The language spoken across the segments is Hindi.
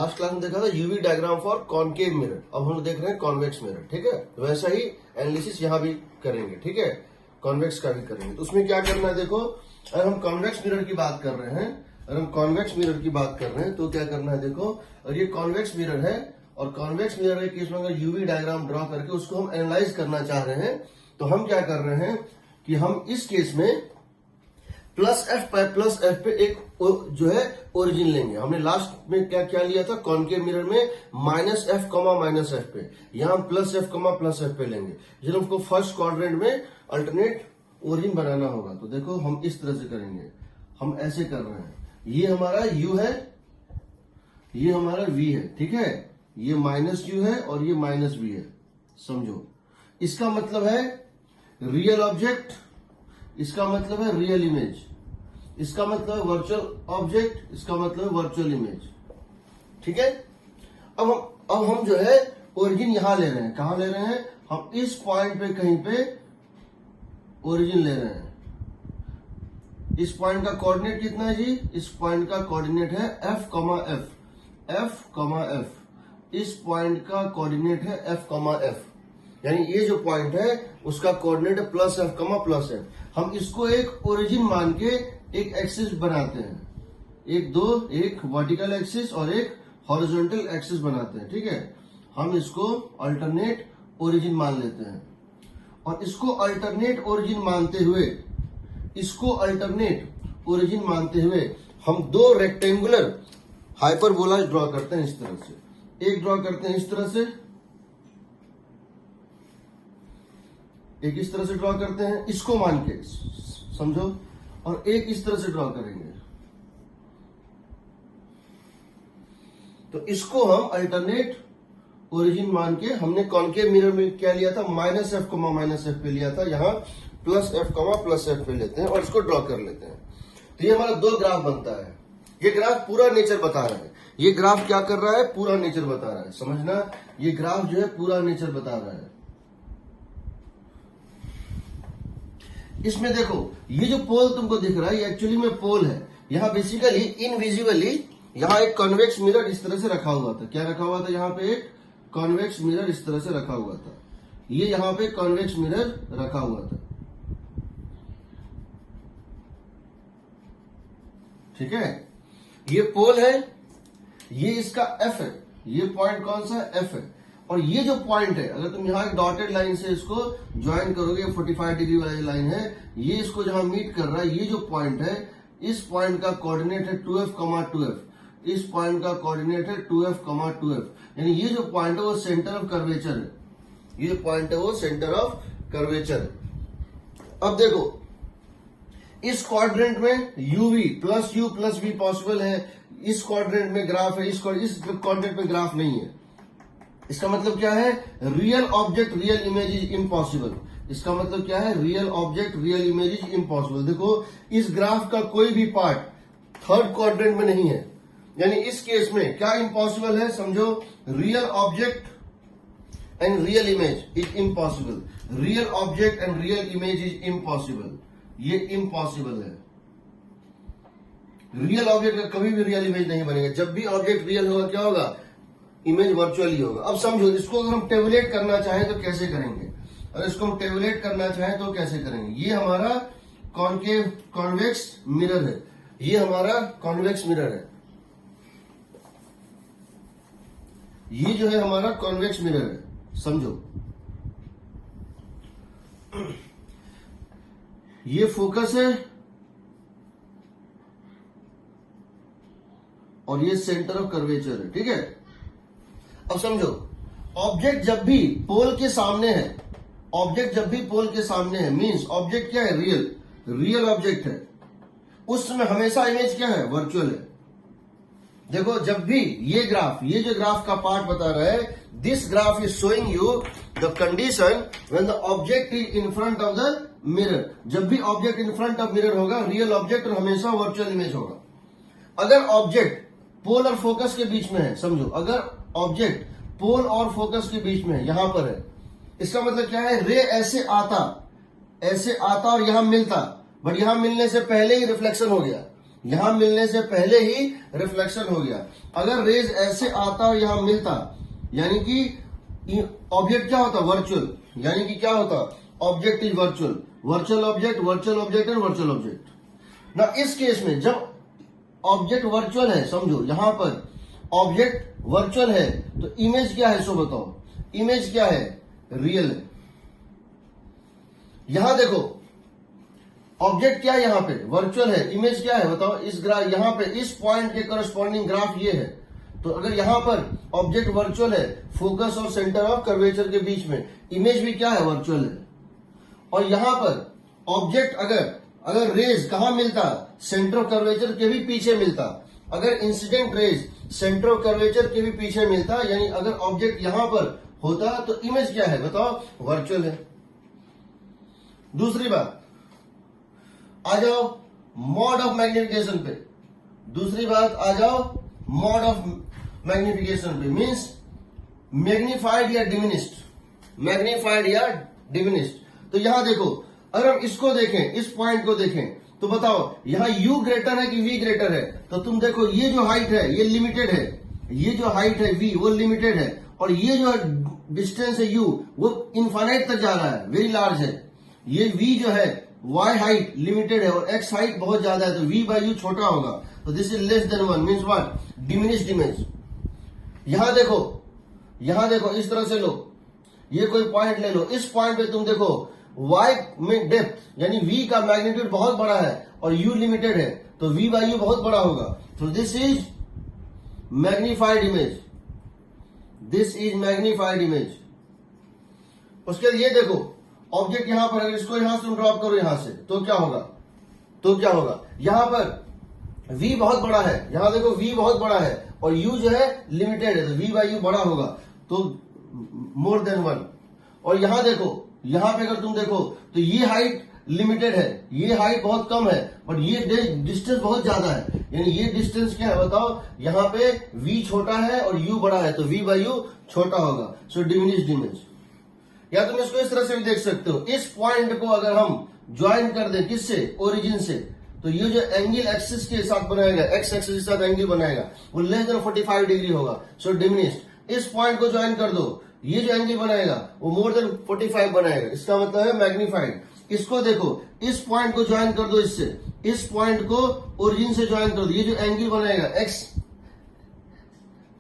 लास्ट क्लास में देखा था UV diagram for concave mirror, अब हम देख रहे हैं कॉन्वेक्स मिरर। ठीक है, वैसा ही एनालिसिस यहाँ भी करेंगे। ठीक है, कॉन्वेक्स का भी करेंगे। तो उसमें क्या करना है, देखो अगर हम कॉन्वेक्स मिरर की बात कर रहे हैं, अगर हम कॉन्वेक्स मिरर की बात कर रहे हैं तो क्या करना है, देखो और ये कॉन्वेक्स मिरर है और कॉन्वेक्स मिरर के केस में अगर यूवी डायग्राम ड्रॉ करके उसको हम एनालाइज करना चाह रहे हैं तो हम क्या कर रहे हैं कि हम इस केस में प्लस एफ पे एक जो है ओरिजिन लेंगे। हमने लास्ट में क्या क्या लिया था, कॉनकेव मिरर में माइनस एफ पे, यहां हम प्लस एफ पे लेंगे। जब हमको फर्स्ट क्वाड्रेंट में अल्टरनेट ओरिजिन बनाना होगा तो देखो हम इस तरह से करेंगे। हम ऐसे कर रहे हैं, ये हमारा u है, ये हमारा v है। ठीक है, ये माइनस u है और ये माइनस v है। समझो, इसका मतलब है रियल ऑब्जेक्ट, इसका मतलब है रियल इमेज, इसका मतलब है वर्चुअल ऑब्जेक्ट, इसका मतलब है वर्चुअल इमेज। ठीक है, अब हम जो है ओरिजिन यहां ले रहे हैं। कहां ले रहे हैं, हम इस पॉइंट पे कहीं पे ओरिजिन ले रहे हैं। इस पॉइंट का कोऑर्डिनेट कितना है जी, इस पॉइंट का कोऑर्डिनेट है f, इस पॉइंट का कोऑर्डिनेट है f, यानी ये जो पॉइंट है उसका कोऑर्डिनेट है प्लस एफ। हम इसको एक ओरिजिन मान के एक एक्सिस बनाते हैं, एक वर्टिकल एक्सिस और एक हॉरिजॉन्टल एक्सिस बनाते हैं। ठीक है, हम इसको अल्टरनेट ओरिजिन मान लेते हैं और इसको अल्टरनेट ओरिजिन मानते हुए हम दो रेक्टेंगुलर हाइपरबोला ड्रॉ करते हैं। इस तरह से एक ड्रॉ करते हैं, इस तरह से एक, इस तरह से ड्रॉ करते हैं इसको मान के, समझो, और एक इस तरह से ड्रॉ करेंगे। तो इसको हम अल्टरनेट ओरिजिन मान के, हमने कॉनकेव मिरर में क्या लिया था, माइनस एफ पे लिया था, यहां प्लस एफ पे लेते हैं और इसको ड्रॉ कर लेते हैं। तो ये हमारा दो ग्राफ बनता है। ये ग्राफ पूरा नेचर बता रहा है। ये ग्राफ क्या कर रहा है, पूरा नेचर बता रहा है। समझना, ये ग्राफ जो है पूरा नेचर बता रहा है। इसमें देखो ये जो पोल तुमको दिख रहा है ये एक्चुअली में पोल है। यहाँ बेसिकली इनविजिबली यहाँ एक कॉन्वेक्स मिरर इस तरह से रखा हुआ था। क्या रखा हुआ था, यहाँ पे एक कॉन्वेक्स मिरर इस तरह से रखा हुआ था। ये यहाँ पे कॉन्वेक्स मिरर रखा हुआ था। ठीक है, ये पोल है, ये इसका एफ है, ये पॉइंट कौन सा है, एफ है। और ये जो पॉइंट है, अगर तुम यहाँ एक डॉटेड लाइन से इसको ज्वाइन करोगे, 45 डिग्री वाली लाइन है, ये इसको जहां मीट कर रहा है, ये जो पॉइंट है, इस पॉइंट का कोऑर्डिनेट है 2f, इस पॉइंट का कोऑर्डिनेट है 2f, यानी ये जो पॉइंट है वो सेंटर ऑफ कर्वेचर है। ये पॉइंट है वो सेंटर ऑफ कर्वेचर है। अब देखो इस क्वाड्रेंट में u v plus u plus v possible है, इस क्वाड्रेंट में ग्राफ है, इस क्वाड्रेंट में ग्राफ नहीं है। इसका मतलब क्या है, real object real image is impossible. इसका मतलब क्या है, real object real image is impossible. देखो इस ग्राफ का कोई भी पार्ट थर्ड क्वाड्रेंट में नहीं है, यानी इस केस में क्या इम्पॉसिबल है, समझो, real object and real image is impossible. Real object and real image is impossible, ये इम्पॉसिबल है। रियल ऑब्जेक्ट का कभी भी रियल इमेज नहीं बनेगा। जब भी ऑब्जेक्ट रियल होगा क्या होगा, इमेज वर्चुअल ही होगा। अब समझो, इसको अगर हम टेबुलेट करना चाहें तो कैसे करेंगे, अगर इसको हम टेबुलेट करना चाहें तो कैसे करेंगे। ये हमारा कॉन्वेक्स मिरर है, ये हमारा कॉन्वेक्स मिरर है, ये जो है हमारा कॉन्वेक्स मिरर है। समझो, ये फोकस है और ये सेंटर ऑफ कर्वेचर है। ठीक है, अब समझो, ऑब्जेक्ट जब भी पोल के सामने है, मींस ऑब्जेक्ट क्या है, रियल ऑब्जेक्ट है, उस समय हमेशा इमेज क्या है, वर्चुअल है। देखो जब भी ये जो ग्राफ का पार्ट बता रहा है, this graph is showing you the condition when the object is in front of the mirror. जब भी object in front of mirror होगा, रियल ऑब्जेक्ट और हमेशा वर्चुअल इमेज होगा। अगर ऑब्जेक्ट पोल और फोकस के बीच में है, समझो, अगर ऑब्जेक्ट पोल और फोकस के बीच में यहां पर है, इसका मतलब क्या है, रे ऐसे आता और यहां मिलता, बट यहां मिलने से पहले ही रिफ्लेक्शन हो गया। यहां मिलने से पहले ही रिफ्लेक्शन हो गया। अगर रेज ऐसे आता और यहां मिलता, यानी कि ऑब्जेक्ट क्या होता, वर्चुअल, यानी कि क्या होता, object is virtual, virtual object, virtual object and virtual object. ना इस केस में जब ऑब्जेक्ट वर्चुअल है, समझो यहां पर ऑब्जेक्ट वर्चुअल है, तो इमेज क्या है, सो बताओ, इमेज क्या है, रियल है। यहां देखो ऑब्जेक्ट क्या है, यहां पे वर्चुअल है, इमेज क्या है बताओ, इस ग्राफ यहां पे इस पॉइंट के करस्पॉन्डिंग ग्राफ ये है। तो अगर यहां पर ऑब्जेक्ट वर्चुअल है, फोकस और सेंटर ऑफ कर्वेचर के बीच में, इमेज भी क्या है, वर्चुअल है। और यहां पर ऑब्जेक्ट अगर रेज कहां मिलता, सेंटर ऑफ कर्वेचर के भी पीछे मिलता, अगर incident raise centre of curvature के भी पीछे मिलता, यानी अगर ऑब्जेक्ट यहां पर होता तो इमेज क्या है बताओ, वर्चुअल है। दूसरी बात, आ जाओ मॉड ऑफ मैग्निफिकेशन पे। दूसरी बात आ जाओ मॉड ऑफ मैग्निफिकेशन पे, मींस मैग्निफाइड या डिमिनिस्ड, मैग्निफाइड या डिमिनिस्ड। तो यहां देखो, अगर हम इसको देखें, इस पॉइंट को देखें, तो बताओ यहां u ग्रेटर है कि v ग्रेटर है। तो तुम देखो ये जो हाइट है ये लिमिटेड है, ये जो हाइट है v वो लिमिटेड है, और ये जो डिस्टेंस है u वो इनफाइनाइट तक जा रहा है, वेरी लार्ज है। ये v जो है y हाइट लिमिटेड है और x हाइट बहुत ज्यादा है, तो v बाई u छोटा होगा। तो this is less than 1 means what, diminished image. यहां देखो इस तरह से लो, ये कोई पॉइंट ले लो, इस पॉइंट पे तुम देखो y में डेप्थ यानी v का मैग्नीट्यूड बहुत बड़ा है और u लिमिटेड है, तो v बाई u बहुत बड़ा होगा। तो this is magnified image, this is magnified image. उसके बाद ये देखो ऑब्जेक्ट यहां पर, अगर इसको यहां से तुम ड्रॉप करो यहां से, तो क्या होगा, यहां पर v बहुत बड़ा है, यहां देखो v बहुत बड़ा है और u जो है लिमिटेड है, तो v बाई u बड़ा होगा, तो मोर देन 1। और यहां देखो, यहां पे अगर तुम देखो तो ये हाइट लिमिटेड है, ये हाइट बहुत कम है, बट ये डिस्टेंस बहुत ज्यादा है, यानी ये डिस्टेंस क्या है बताओ, यहां पे v छोटा है और u बड़ा है, तो v बाई u छोटा होगा, सो डिमिनिश्ड इमेज। या तुम इसको इस तरह से भी देख सकते हो, इस पॉइंट को अगर हम ज्वाइन कर दें किससे, ओरिजिन से, तो ये जो एंगल एक्सिस के साथ बनाएगा, एक्स एक्सिस के साथ एंगल बनाएगा, वो लेस देन 45 डिग्री होगा, सो डिमिनिश्ड। इस पॉइंट को ज्वाइन कर दो, ये जो एंगल बनाएगा वो मोर देन 45 बनाएगा, इसका मतलब है मैग्नीफाइड। इसको देखो, इस पॉइंट को ज्वाइन कर दो इससे, इस पॉइंट को ओरिजिन से ज्वाइन कर दो, ये जो एंगल बनाएगा एक्स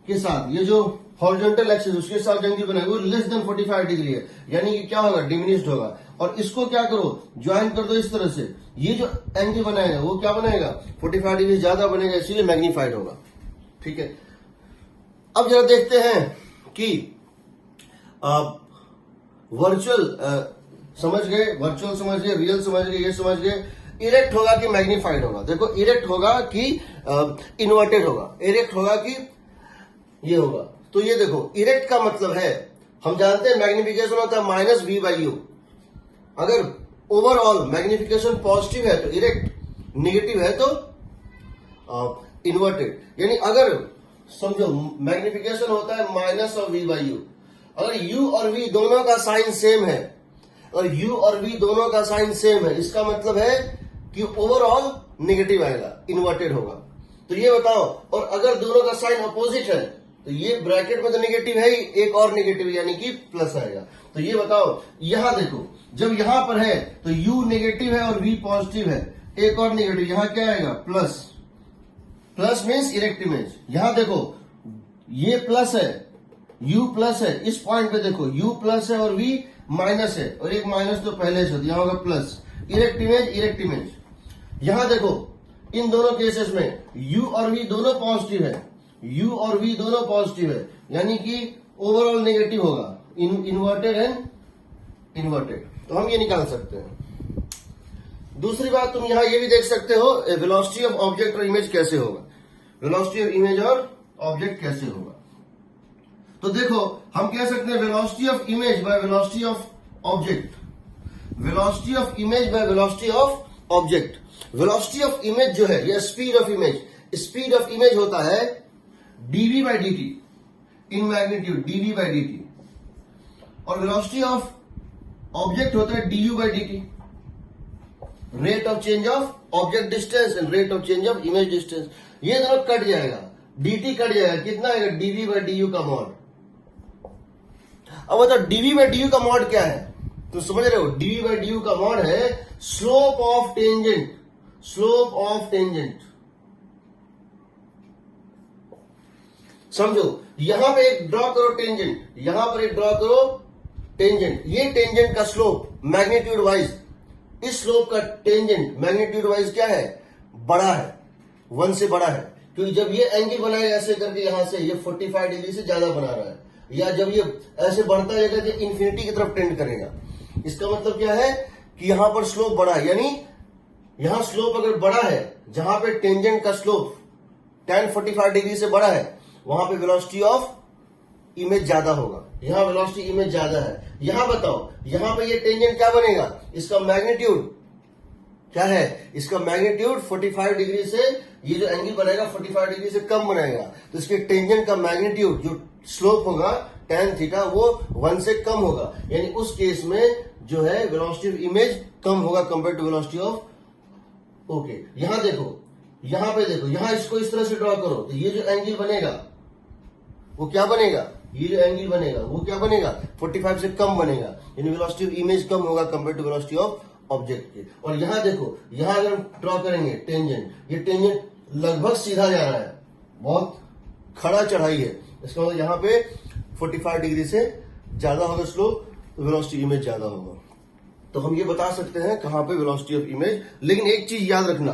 के साथ, ये जो हॉरिजॉन्टल एक्सिस उसके साथ एंगल बनाएगा वो लेस देन 45 डिग्री है, यानी कि क्या होगा, डिमिनिश्ड होगा। और इसको क्या करो, ज्वाइन कर दो इस तरह से, ये जो एंगल बनाएगा वो क्या बनाएगा, 45 डिग्री ज्यादा बनेगा, इसीलिए मैग्नीफाइड होगा। ठीक है, अब जरा देखते हैं कि वर्चुअल समझ गए, वर्चुअल समझ गए, रियल समझ गए, ये समझ गए। इरेक्ट होगा कि मैग्नीफाइड होगा, देखो इरेक्ट होगा कि इन्वर्टेड होगा, इरेक्ट होगा कि ये होगा। तो ये देखो इरेक्ट का मतलब है, हम जानते हैं मैग्निफिकेशन होता है माइनस v बाई u। अगर ओवरऑल मैग्निफिकेशन पॉजिटिव है तो इरेक्ट, निगेटिव है तो इन्वर्टेड। यानी अगर समझो मैग्निफिकेशन होता है minus of v by u, अगर u और v दोनों का साइन सेम है, और u और v दोनों का साइन सेम है, इसका मतलब है कि ओवरऑल नेगेटिव आएगा, इन्वर्टेड होगा। तो ये बताओ, और अगर दोनों का साइन अपोजिट है, तो ये ब्रैकेट में तो नेगेटिव है ही, एक और नेगेटिव यानी कि प्लस आएगा। तो ये बताओ, यहां देखो जब यहां पर है तो u नेगेटिव है और v पॉजिटिव है, एक और नेगेटिव, यहां क्या आएगा, plus, plus means erect image. यहां देखो ये प्लस है, u प्लस है, इस पॉइंट पे देखो u प्लस है और v माइनस है, और एक माइनस तो पहले से, यहां होगा plus, erect image, erect image. यहां देखो इन दोनों केसेस में u और v दोनों पॉजिटिव है, u और v दोनों पॉजिटिव है, यानी कि ओवरऑल नेगेटिव होगा, इन्वर्टेड एंड इन्वर्टेड। तो हम ये निकाल सकते हैं। दूसरी बात, तुम यहां ये भी देख सकते हो वेलोसिटी ऑफ ऑब्जेक्ट और इमेज कैसे होगा, वेलोसिटी ऑफ इमेज और ऑब्जेक्ट कैसे होगा। तो देखो हम कह सकते हैं velocity of image by velocity of object, velocity of image by velocity of object. Velocity of image जो है, ये speed of image, speed of image होता है dv by dt in magnitude, dv by dt, और वेलोसिटी ऑफ ऑब्जेक्ट होता है du by dt, rate of change of object distance and rate of change of image distance. ये दोनों कट जाएगा, dt कट जाएगा, कितना आएगा dv बाई du का मॉड। अब बताओ dv बाई du का मॉड क्या है, तो समझ रहे हो, dv बाई du का मॉड है slope of tangent, slope of tangent. समझो, यहां पे एक ड्रॉ करो टेंजेंट, यहां पर एक ड्रॉ करो टेंजेंट, ये टेंजेंट का स्लोप मैग्नीट्यूड वाइज, इस स्लोप का टेंजेंट मैग्नीट्यूड वाइज क्या है, बड़ा है, 1 से बड़ा है, क्योंकि जब ये एंगल बनाएगा ऐसे करके यहां से, ये 45 डिग्री से ज्यादा बना रहा है, या जब ये ऐसे बढ़ता जाएगा तो इंफिनिटी की तरफ टेंड करेगा। इसका मतलब क्या है कि यहां पर स्लोप बड़ा है, यानी यहां स्लोप अगर बड़ा है, जहां पे टेंजेंट का स्लोप tan 45 डिग्री से बड़ा है, वहां पे वेलोसिटी ऑफ इमेज ज्यादा होगा, यहां वेलोसिटी इमेज ज्यादा है। यहां बताओ, यहां पे ये टेंजेंट क्या बनेगा, इसका मैग्नीट्यूड क्या है, इसका मैग्नीट्यूड 45 डिग्री से, ये जो एंगल बनेगा 45 डिग्री से कम बनाएगा, तो इसके टेंजेंट का मैग्नीट्यूड जो स्लोप होगा tan थीटा वो 1 से कम होगा, यानी उस केस में जो है वेलोसिटी ऑफ इमेज कम होगा compare to velocity of. Okay, यहां देखो, यहां पे देखो, यहां इसको इस तरह से ड्रॉ करो, तो ये जो एंगल बनेगा वो क्या बनेगा, ये जो एंगल बनेगा वो क्या बनेगा, 45 से कम बनेगा, यानी वेलोसिटी ऑफ इमेज कम होगा compare to velocity of object के। और यहां देखो, यहां अगर हम ड्रॉ करेंगे टेंजेंट, ये टेंजेंट लगभग सीधा जा रहा है, बहुत खड़ा चढ़ाई है, इसका मतलब यहां पे 45 डिग्री से ज्यादा होगा स्लोप, तो वेलोसिटी इमेज ज्यादा होगा। तो हम ये बता सकते हैं कहां पे वेलोसिटी ऑफ इमेज। लेकिन एक चीज याद रखना,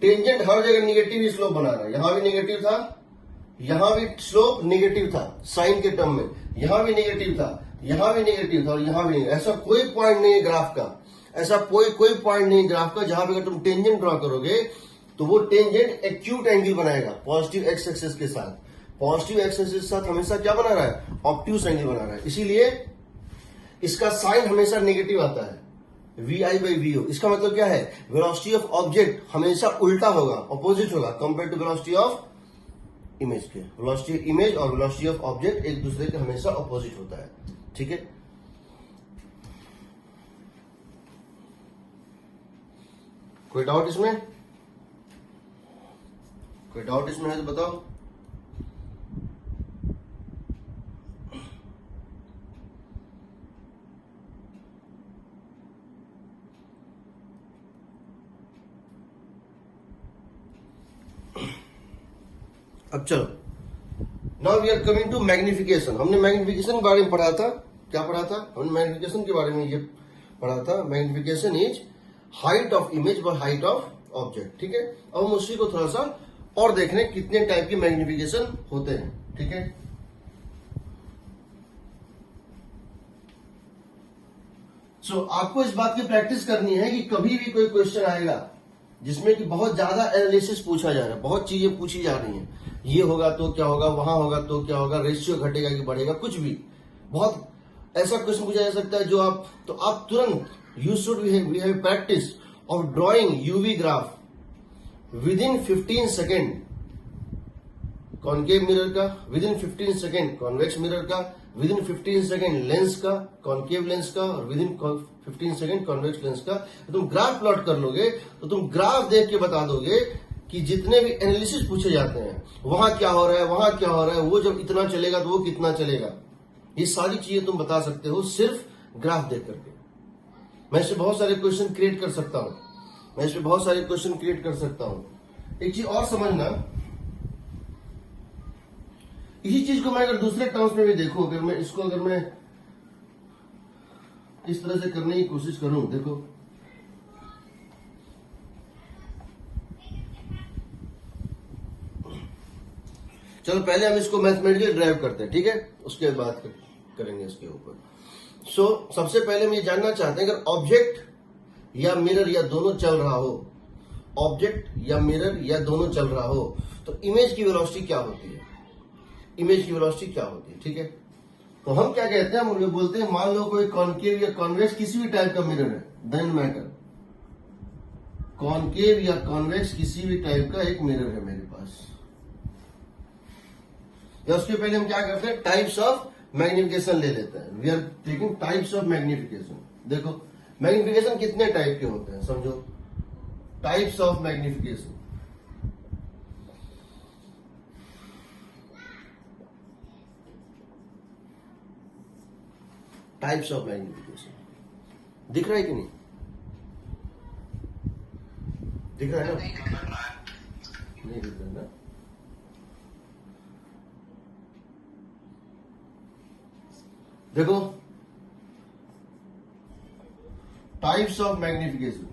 टेंजेंट हर जगह निगेटिव ही स्लोप बना रहा है, यहां भी निगेटिव था, यहां भी स्लोप निगेटिव था साइन के टर्म में, यहां भी निगेटिव था, यहां भी निगेटिव था और यहां भी निगेटिव। ऐसा कोई पॉइंट नहीं है ग्राफ का, ऐसा कोई पॉइंट नहीं है ग्राफ का जहां पे अगर तुम टेंजेंट ड्रॉ करोगे तो वो टेंजेंट एक्यूट एंगल बनाएगा पॉजिटिव एक्स एक्सिस के साथ। पॉजिटिव एक्स एक्सिस के साथ हमेशा क्या बना रहा है, ऑब्ट्यूज एंगल बना रहा है, इसीलिए इसका साइन हमेशा नेगेटिव आता है, vi बाई vo। इसका मतलब क्या है, वेलोसिटी ऑफ ऑब्जेक्ट हमेशा उल्टा होगा, अपोजिट होगा compare to velocity of image के। वेलोसिटी ऑफ इमेज और वेलोसिटी ऑफ ऑब्जेक्ट एक दूसरे के हमेशा अपोजिट होता है, ठीक है। कोई डाउट इसमें, कोई डाउट इसमें है तो बताओ। अब चलो, now we are coming to magnification. हमने मैग्निफिकेशन के बारे में पढ़ा था, क्या पढ़ा था हमने, मैग्निफिकेशन के बारे में ये पढ़ा था, magnification is height of image by height of object, ठीक है। अब हम उसी को थोड़ा सा और देख रहे हैं कितने टाइप के मैग्निफिकेशन होते हैं, ठीक है। सो आपको इस बात की प्रैक्टिस करनी है कि कभी भी कोई क्वेश्चन आएगा जिसमें कि बहुत ज्यादा एनालिसिस पूछा जा रहा है, बहुत चीजें पूछी जा रही हैं, ये होगा तो क्या होगा, वहां होगा तो क्या होगा, रेशियो घटेगा कि बढ़ेगा, कुछ भी बहुत ऐसा क्वेश्चन पूछा जा सकता है जो आप तुरंत you should we have practice of drawing UV graph within 15 second concave mirror का, within 15 second convex mirror का, विद इन 15 सेकेंड लेंस का, कॉनकेव लेंस का, और within 15 second convex lens का। तो तुम ग्राफ प्लॉट कर लोगे तो तुम ग्राफ देख के बता दोगे कि जितने भी एनालिसिस पूछे जाते हैं वहां क्या हो रहा है, वहां क्या हो रहा है, वो जब इतना चलेगा तो वो कितना चलेगा, ये सारी चीजें तुम बता सकते हो सिर्फ ग्राफ देख करके। मैं इससे बहुत सारे क्वेश्चन क्रिएट कर सकता हूं, मैं इसमें बहुत सारे क्वेश्चन क्रिएट कर सकता हूं। एक चीज और समझना, इसी चीज को मैं अगर दूसरे टर्म्स में भी देखूं, अगर मैं इसको अगर मैं इस तरह से करने की कोशिश करूं, देखो चलो पहले हम इसको मैथमेटिकली ड्राइव करते हैं, ठीक है, उसके बाद करेंगे इसके ऊपर। सो सबसे पहले हम ये जानना चाहते हैं, अगर ऑब्जेक्ट या मिरर या दोनों चल रहा हो, ऑब्जेक्ट या मिरर या दोनों चल रहा हो, तो इमेज की वेलोसिटी क्या होती है, इमेज की वेलोसिटी क्या होती है, ठीक है। तो हम क्या कहते हैं, हम उन्हें बोलते हैं, मान लो कोई कॉनकेव या कॉन्वेक्स किसी भी टाइप का मिरर है, डजंट मैटर, कॉनकेव या कॉन्वेक्स किसी भी टाइप का एक मिरर है मेरे पास, या उसके पहले हम क्या करते हैं, टाइप्स ऑफ मैग्निफिकेशन ले लेते हैं। We are taking types of magnification. देखो मैग्निफिकेशन कितने टाइप के होते हैं, समझो types of magnification. Types of magnification दिख रहा है कि नहीं? दिख रहा है ना? नहीं दिख रहा ना? देखो, टाइप्स ऑफ मैग्निफिकेशन।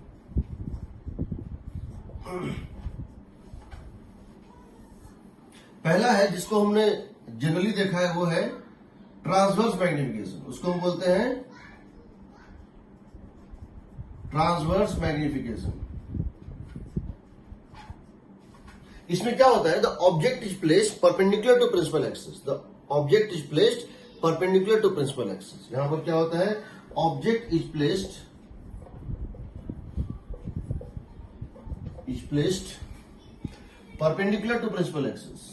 पहला है जिसको हमने जनरली देखा है, वो है ट्रांसवर्स मैग्निफिकेशन। उसको हम बोलते हैं ट्रांसवर्स मैग्निफिकेशन। इसमें क्या होता है? The object is placed perpendicular to principal axis. The object is placed perpendicular to principal axis. यहां पर क्या होता है? Object is placed perpendicular to principal axis.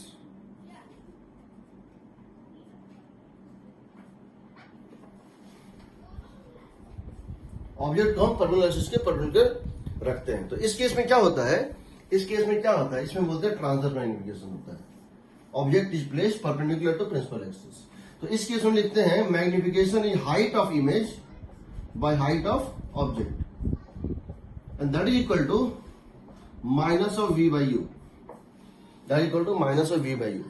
Object को हम परपेंडिकुलर एक्सिस के परपेंडिकुलर रखते हैं। तो इस केस में क्या होता है? इसमें बोलते हैं ट्रांसवर्स मैग्निफिकेशन होता है। Object is placed perpendicular to principal axis. तो इस केस में लिखते हैं magnification is height of image by height of object and that is equal to minus of v by u. That equal to minus of v by u.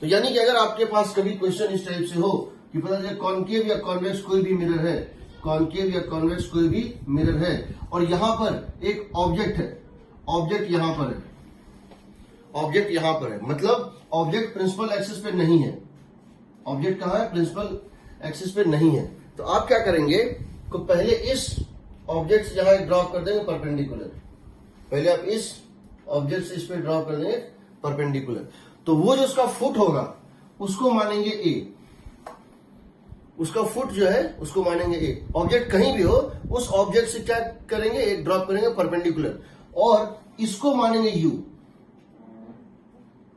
तो यानी कि अगर आपके पास कभी क्वेश्चन इस टाइप से हो कि पता चले कॉनकेव या कॉन्वेक्स कोई भी मिरर है, कॉनकेव या कॉन्वेक्स कोई भी मिरर है, और यहां पर एक ऑब्जेक्ट है, ऑब्जेक्ट यहां पर है, ऑब्जेक्ट यहां पर है, मतलब ऑब्जेक्ट प्रिंसिपल एक्सिस पे नहीं है। ऑब्जेक्ट कहां है? प्रिंसिपल एक्सिस पे नहीं है। तो आप क्या करेंगे? को पहले इस ऑब्जेक्ट से यहां ड्रॉ कर देंगे परपेंडिकुलर। पहले आप इस ऑब्जेक्ट से इस पे ड्रॉ कर देंगे परपेंडिकुलर। तो वो जो उसका फुट होगा उसको मानेंगे ए। उसका फुट जो है उसको मानेंगे ए। ऑब्जेक्ट कहीं भी हो, उस ऑब्जेक्ट से क्या करेंगे? एक ड्रॉप करेंगे परपेंडिकुलर, और इसको मानेंगे यू।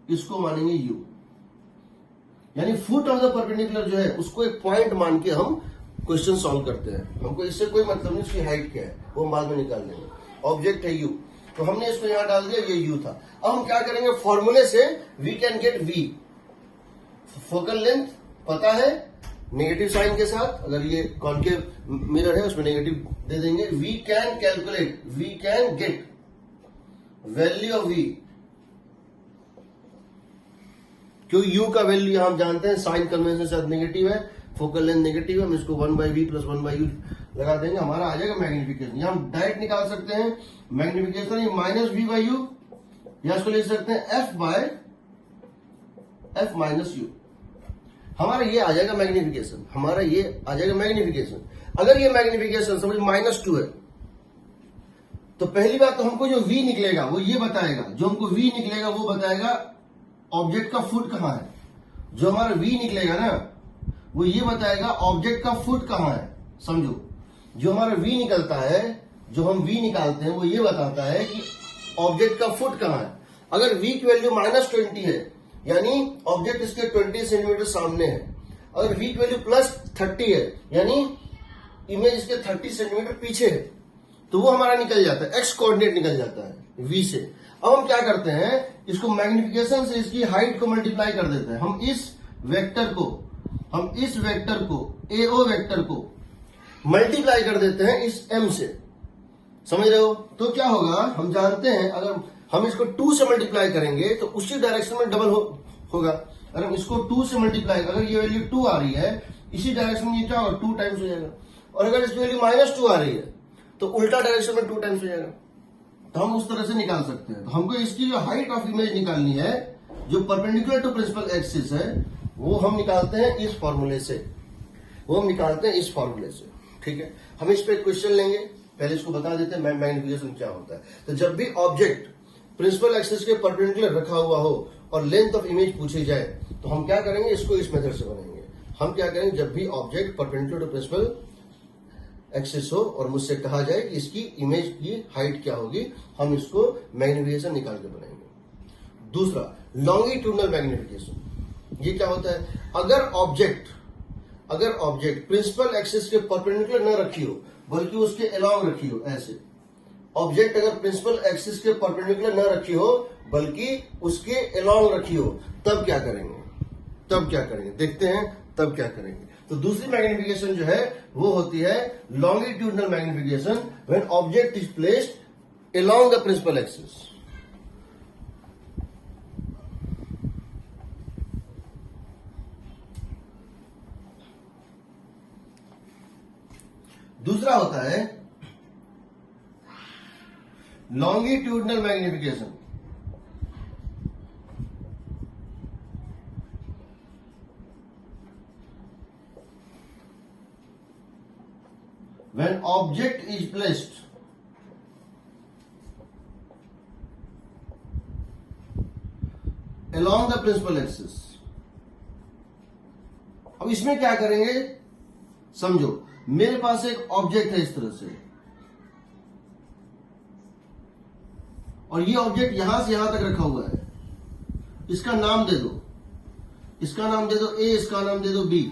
इसको मानेंगे यू, यानी फुट ऑफ द परपेंडिकुलर जो है उसको एक पॉइंट मान के हम क्वेश्चन सॉल्व करते हैं। हमको इससे कोई मतलब नहीं उसकी हाइट क्या है, वो हम बाद में निकाल लेंगे। ऑब्जेक्ट है यू, तो हमने इसको यहां डाल दिया, ये यू था। अब हम क्या करेंगे? फॉर्मूले से we can get v. Focal length पता है नेगेटिव साइन के साथ, अगर ये कॉनकेव मिरर है उसमें नेगेटिव दे देंगे। We can calculate, we can get value of v, क्योंकि यू का वैल्यू यहां हम जानते हैं साइन कन्वेंशन के साथ नेगेटिव है, फोकल लेंथ नेगेटिव है, हम इसको 1/v प्लस 1/u लगा देंगे, हमारा आ जाएगा मैग्निफिकेशन। यहां हम डायरेक्ट निकाल सकते हैं मैग्निफिकेशन माइनस v/u, या इसको लिख सकते हैं f माइनस u। हमारा ये आ जाएगा मैग्निफिकेशन, हमारा ये आ जाएगा मैग्निफिकेशन। अगर ये मैग्निफिकेशन समझ -2 है, तो पहली बात तो हमको जो v निकलेगा वो ये बताएगा, जो हमको v निकलेगा वो बताएगा ऑब्जेक्ट का फुट कहां है। जो हमारा v निकलेगा ना वो ये बताएगा ऑब्जेक्ट का फुट कहां है। समझो, जो हमारा v निकलता है, जो हम v निकालते हैं वो ये बताता है कि ऑब्जेक्ट का फुट कहां है। अगर v की वैल्यू -20 है, यानी ऑब्जेक्ट इसके 20 सेंटीमीटर सामने है। अगर v की वैल्यू +30 है, यानी इमेज इसके 30 सेंटीमीटर पीछे है, तो वो हमारा निकल जाता है, एक्स कोऑर्डिनेट निकल जाता है v से। अब हम क्या करते हैं? इसको मैग्निफिकेशन से इसकी हाइट को मल्टीप्लाई कर देते हैं। हम इस वेक्टर को AO वेक्टर को मल्टीप्लाई कर देते हैं इस m से। समझ रहे हो? तो क्या होगा? हम जानते हैं अगर हम इसको 2 से मल्टीप्लाई करेंगे तो उसी डायरेक्शन में डबल होगा। अगर हम इसको 2 से मल्टीप्लाई, अगर ये वैल्यू 2 आ रही है, इसी डायरेक्शन में ये क्या होगा? 2 टाइम्स हो जाएगा। और अगर इसकी वैल्यू -2 आ रही है तो उल्टा डायरेक्शन में 2 टाइम्स हो जाएगा। तो हम उस तरह से निकाल सकते हैं। तो हमको इसकी जो हाइट ऑफ इमेज निकालनी है, जो परपेंडिकुलर टू प्रिंसिपल एक्सिस है, वो हम निकालते हैं इस फॉर्मूले से। ठीक है, हम इस पे क्वेश्चन लेंगे। पहले इसको बता देते हैं मैग्निफिकेशन क्या होता है। तो जब भी ऑब्जेक्ट प्रिंसिपल एक्सिस के परपेंडिकुलर रखा हुआ हो और लेंथ ऑफ इमेज पूछी जाए, तो हम क्या करेंगे? इसको इस मेथड से बनाएंगे। हम क्या करेंगे? जब भी object perpendicular to principal axis हो और मुझसे कहा जाए कि इसकी इमेज की हाइट क्या होगी, हम इसको मैग्निफिकेशन निकाल के बनाएंगे। दूसरा, लॉन्गिट्यूडनल मैग्निफिकेशन। ये क्या होता है? अगर ऑब्जेक्ट प्रिंसिपल एक्सिस के परपेंडिकुलर न रखी हो, बल्कि उसके अलोंग रखी हो ऐसे, ऑब्जेक्ट अगर प्रिंसिपल एक्सिस के परपेंडिकुलर न रखी हो बल्कि उसके अलोंग रखी हो, तब क्या करेंगे देखते हैं तब क्या करेंगे। तो दूसरी मैग्निफिकेशन जो है वो होती है longitudinal magnification when object is placed along the principal axis. दूसरा होता है longitudinal magnification. When object is placed along the principal axis। अब इसमें क्या करेंगे समझो, मेरे पास एक ऑब्जेक्ट है इस तरह से, और ये ऑब्जेक्ट यहां से यहां तक रखा हुआ है। इसका नाम दे दो, इसका नाम दे दो ए, इसका नाम दे दो बी।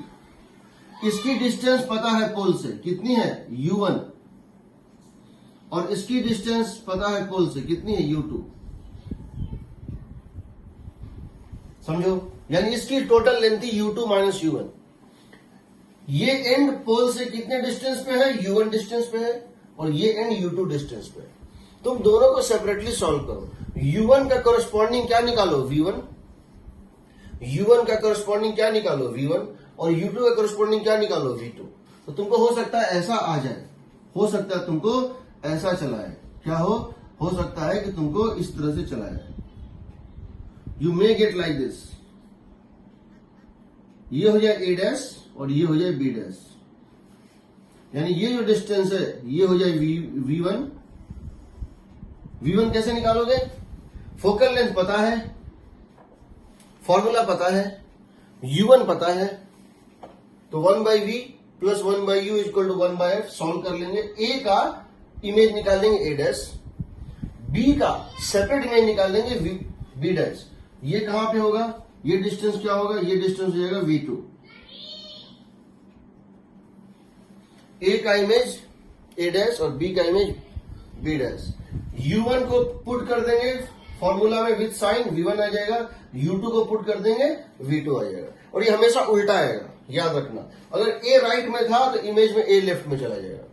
इसकी डिस्टेंस पता है पोल से, कितनी है u1, और इसकी डिस्टेंस पता है पोल से, कितनी है u2। समझो, यानी इसकी टोटल लेंथ थी u2 माइनस u1। ये एंड पोल से कितने डिस्टेंस पे है, u1 डिस्टेंस पे है, और ये एंड u2 डिस्टेंस पे है। तुम दोनों को सेपरेटली सॉल्व करो। u1 का करस्पॉन्डिंग क्या निकालो, v1। u1 का करस्पॉन्डिंग क्या निकालो, v1, और u2 का करस्पॉन्डिंग क्या निकालो, v2। तो तुमको हो सकता है ऐसा आ जाए, हो सकता है तुमको ऐसा चला है, क्या हो सकता है कि तुमको इस तरह से चला है। You may get like this, ये हो जाए a डैश और ये हो जाए b डैश, यानी ये जो डिस्टेंस है ये हो जाए v1। v1 कैसे निकालोगे, फोकल लेंथ पता है, फॉर्मूला पता है, u1 पता है, तो 1/v plus 1/u equal to 1/f solve कर लेंगे। a का इमेज निकाल देंगे a डैश, b का सेपरेट इमेज निकाल देंगे b डैश। ये कहां पे होगा, ये डिस्टेंस क्या होगा, ये डिस्टेंस हो जाएगा v2। a का इमेज a डैश और b का इमेज b डैश। u1 को पुट कर देंगे फॉर्मूला में विद साइन, v1 आ जाएगा। u2 को पुट कर देंगे, v2 आ जाएगा। और ये हमेशा उल्टा आएगा, याद रखना। अगर a राइट में था तो इमेज में a लेफ्ट में चला जाएगा।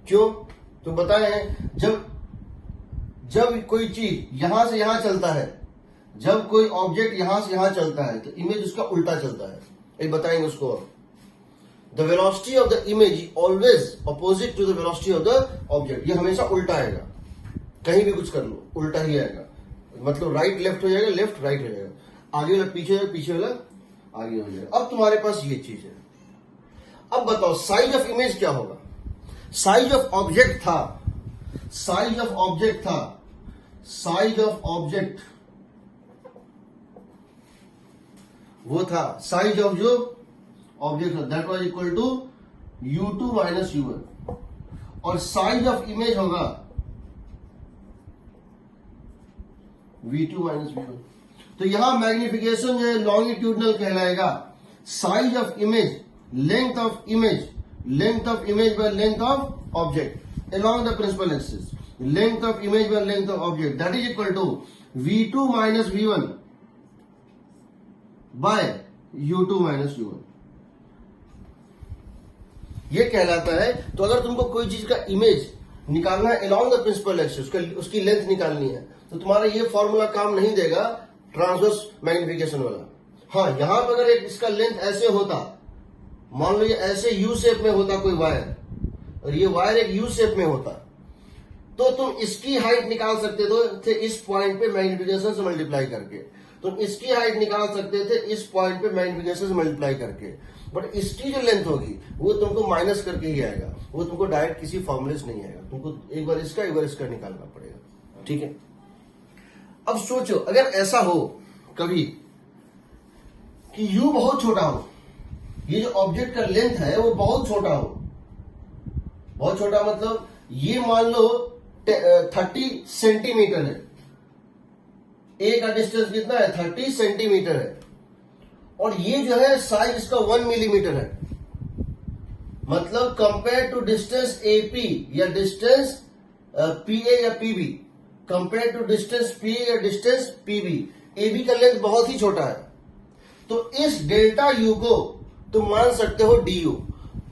क्यों, तो बताए हैं, जब कोई चीज यहां से यहां चलता है, जब कोई ऑब्जेक्ट यहां से यहां चलता है तो इमेज उसका उल्टा चलता है। एक बताएंगे उसको, the velocity of the image is always opposite to the velocity of the object. ये हमेशा उल्टा आएगा, कहीं भी कुछ कर लो उल्टा ही आएगा। मतलब राइट लेफ्ट हो जाएगा, लेफ्ट राइट हो जाएगा, आगे वाला पीछे जाएगा, पीछे वाला आगे हो जाएगा। अब तुम्हारे पास ये चीज है। अब बताओ साइज ऑफ इमेज क्या होगा। साइज ऑफ ऑब्जेक्ट था, साइज ऑफ ऑब्जेक्ट था, साइज ऑफ ऑब्जेक्ट वो था, साइज ऑफ जो object that was equal to u2 minus u1, और साइज ऑफ इमेज होगा v2 माइनस v1। तो यहां मैग्निफिकेशन जो है लॉन्गिट्यूडनल कहलाएगा। Size of image, length of image, length of image by length of object along the principal axis, length of image by length of object that is equal to v2 minus v1 by u2 minus u1। ये कहलाता है। तो अगर तुमको कोई चीज का इमेज निकालना है अलोंग द प्रिंसिपल एक्सिस, उसकी लेंथ निकालनी है, तो तुम्हारा ये फॉर्मूला काम नहीं देगा ट्रांसवर्स मैग्निफिकेशन वाला। हाँ, यहां पर अगर एक इसका लेंथ ऐसे होता, मान लो ये ऐसे यू शेप में होता कोई वायर, और ये वायर एक यू शेप में होता, तो तुम इसकी हाइट निकाल सकते थे इस पॉइंट पे मैग्निफिकेशन से मल्टीप्लाई करके। तुम इसकी हाइट निकाल सकते थे इस पॉइंट पे मैग्निफिकेशन से मल्टीप्लाई करके। बट इसकी जो लेंथ होगी वो तुमको माइनस करके ही आएगा, वो तुमको डायरेक्ट किसी फॉर्मूले से नहीं आएगा। तुमको एक बार इसका निकालना पड़ेगा। ठीक है, अब सोचो अगर ऐसा हो कभी कि u बहुत छोटा हो, ये जो ऑब्जेक्ट का लेंथ है वो बहुत छोटा हो। बहुत छोटा मतलब ये मान लो 30 सेंटीमीटर है, ए का डिस्टेंस कितना है 30 सेंटीमीटर है, और ये जो है साइज इसका 1 मिलीमीटर है। मतलब कंपेयर टू डिस्टेंस एपी या डिस्टेंस पी ए या P B compare to distance P A या distance P B, A B का लेंथ बहुत ही छोटा है, तो इस डेल्टा यू को तुम मान सकते हो D U.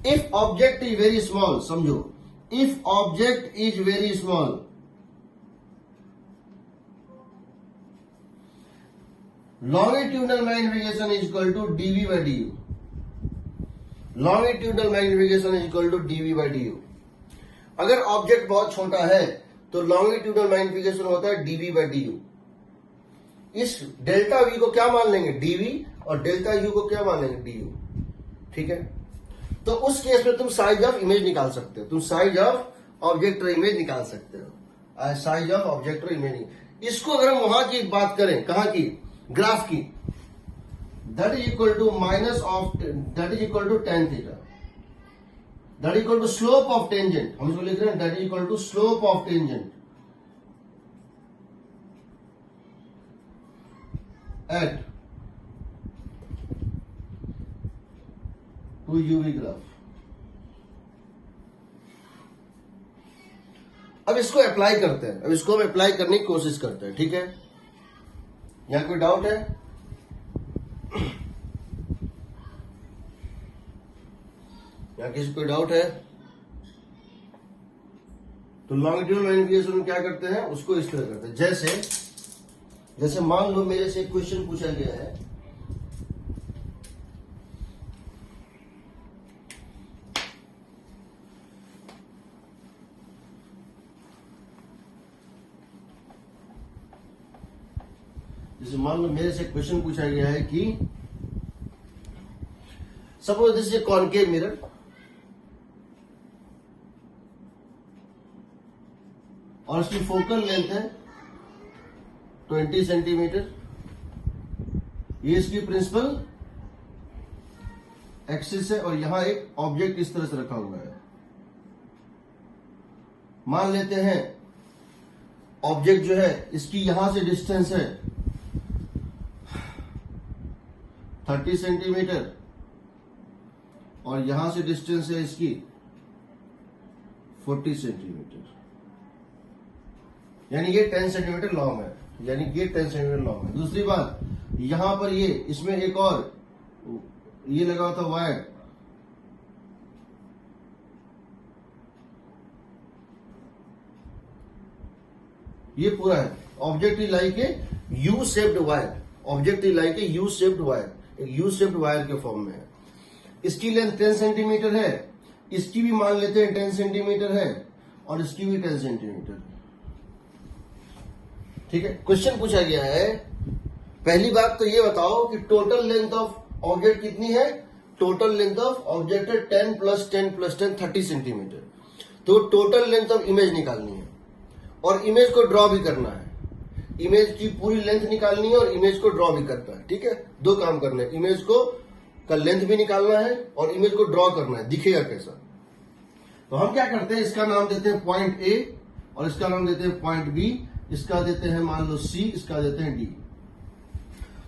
If object is very small, समझो, if object is very small, longitudinal magnification is equal to dv by du, longitudinal magnification is equal to dv by du। अगर ऑब्जेक्ट बहुत छोटा है तो लॉन्गिट्यूडनल मैग्निफिकेशन होता है dv by du। इस डेल्टा v को क्या मान लेंगे, dv, और डेल्टा u को क्या मान लेंगे, du। ठीक है, तो उस केस में तुम साइज ऑफ इमेज निकाल सकते हो, तुम साइज ऑफ ऑब्जेक्ट और इमेज निकाल सकते हो, साइज ऑफ ऑब्जेक्ट और इमेज। इसको अगर हम वहां की बात करें, कहां की, ग्राफ की, that is equal to minus of, that is equal to tan theta, that is equal to slope of tangent, हम इसको लिख रहे हैं that is equal to slope of tangent at 2uv graph. अब इसको अप्लाई करते हैं, अब इसको हम अप्लाई करने की कोशिश करते हैं। ठीक है, यहां कोई डाउट है? यहां किसी कोई डाउट है? तो लॉन्गिट्यूडनल मैग्निफिकेशन में क्या करते हैं, उसको इस तरह करते हैं, जैसे मान लो मेरे से एक क्वेश्चन पूछा गया है, जैसे मान लो मेरे से क्वेश्चन पूछा गया है कि suppose this is concave mirror, और इसकी फोकल लेंथ है 20 सेंटीमीटर, ये इसकी प्रिंसिपल एक्सिस है, और यहां एक ऑब्जेक्ट इस तरह से रखा हुआ है। मान लेते हैं ऑब्जेक्ट जो है इसकी यहां से डिस्टेंस है 30 सेंटीमीटर, और यहां से डिस्टेंस है इसकी 40 सेंटीमीटर, यानी ये 10 सेंटीमीटर लॉन्ग है, यानी ये 10 सेंटीमीटर लॉन्ग है। दूसरी बात, यहां पर ये, इसमें एक और ये लगा हुआ था वायर, ये पूरा है। Object is like a U shaped wire, object is like a U shaped wire, एक यू शेप्ड वायर के फॉर्म में है। इसकी लेंथ 10 सेंटीमीटर है, इसकी भी मान लेते हैं 10 सेंटीमीटर है, और इसकी भी 10 सेंटीमीटर। ठीक है, क्वेश्चन पूछा गया है, पहली बात तो ये बताओ कि टोटल लेंथ ऑफ ऑब्जेक्ट कितनी है। टोटल लेंथ ऑफ ऑब्जेक्ट है 10 + 10 + 10 30 सेंटीमीटर। तो टोटल लेंथ ऑफ इमेज निकालनी है, और इमेज को ड्रॉ भी करना है, इमेज की पूरी लेंथ निकालनी है और इमेज को ड्रॉ भी करना है। ठीक है, दो काम करने हैं, इमेज को का लेंथ भी निकालना है और इमेज को ड्रॉ करना है, दिखेगा कैसा। तो हम क्या करते हैं, इसका नाम देते हैं पॉइंट ए, और इसका नाम देते हैं पॉइंट बी, इसका देते हैं मान लो सी, इसका देते हैं डी।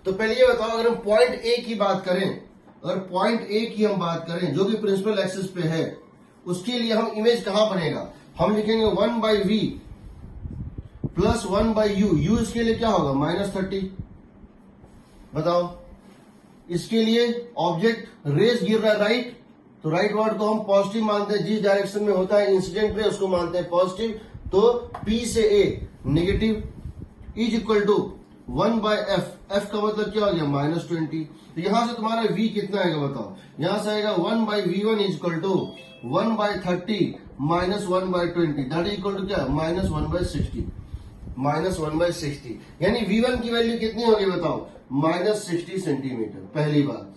तो पहले ये बताओ, अगर हम पॉइंट ए की बात करें, अगर पॉइंट ए की हम बात करें जो कि प्रिंसिपल एक्सिस पे है, उसके लिए हम इमेज कहां बनेगा, हम लिखेंगे 1/v + 1/u, u इसके लिए क्या होगा -30। बताओ, इसके लिए ऑब्जेक्ट रेज गिर रहा है राइट, तो राइट वर्ड को हम पॉजिटिव मानते हैं, जिस डायरेक्शन में होता है इंसिडेंट रे उसको मानते हैं पॉजिटिव। तो P से A negative, is equal to 1/f, f का मतलब क्या हो गया -20। तो यहां से तुम्हारा v कितना आएगा बताओ, यहां से आएगा 1/v1 is equal to 1/30 - 1/20, that is equal to क्या, -1/60, -1/60। यानी v1 की वैल्यू कितनी होगी बताओ, -60 सेंटीमीटर। पहली बात,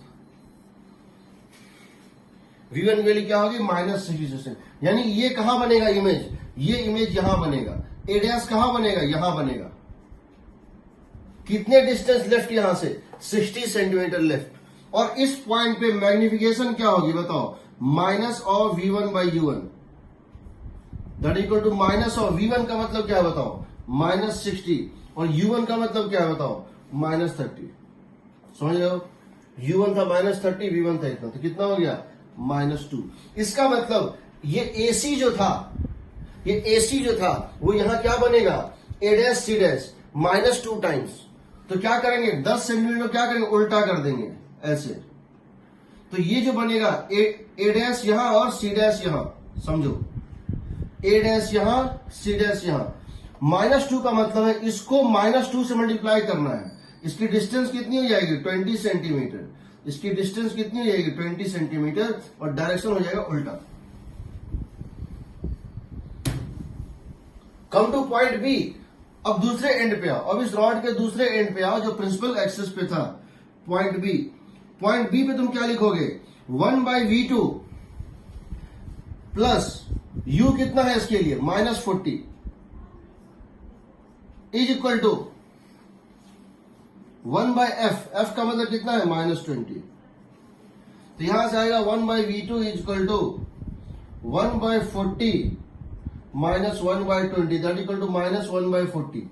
v1 की वैल्यू क्या होगी, -60 सेंटीमीटर। यानी ये कहां बनेगा इमेज, ये इमेज यहां बनेगा, ए डैश कहां बनेगा, यहां बनेगा। कितने डिस्टेंस लेफ्ट यहां से, 60 सेंटीमीटर लेफ्ट। और इस पॉइंट पे मैग्निफिकेशन क्या होगी बताओ, -v1/u1, that equal to -v1 का मतलब क्या है बताओ, -60, और u1 का मतलब क्या है बताओ, -30। समझ रहे हो, u1 था -30, v1 था इतना, तो कितना हो गया, -2। इसका मतलब ये AC जो था, ये AC जो था वो यहां क्या बनेगा, A dash C dash -2 times. तो क्या करेंगे, 10 सेंटीमीटर क्या करेंगे, उल्टा कर देंगे ऐसे। तो ये जो बनेगा A डैश यहां और C डैश यहां, समझो A डैश यहां C डैश यहां। -2 का मतलब है इसको -2 से मल्टीप्लाई करना है। इसकी डिस्टेंस कितनी हो जाएगी, 20 सेंटीमीटर। इसकी डिस्टेंस कितनी हो जाएगी, 20 सेंटीमीटर, और डायरेक्शन हो जाएगा उल्टा। Come to point B. अब दूसरे एंड पे आओ, अब इस रॉड के दूसरे एंड पे आओ जो प्रिंसिपल एक्सिस पे था, पॉइंट बी। पॉइंट बी पे तुम क्या लिखोगे, 1/V2 प्लस u कितना है इसके लिए, -40 is equal to 1/f। f का मतलब कितना है, -20। तो यहां से आएगा 1/V2 is equal to 1/40 minus 1/20 that equal to -1/40।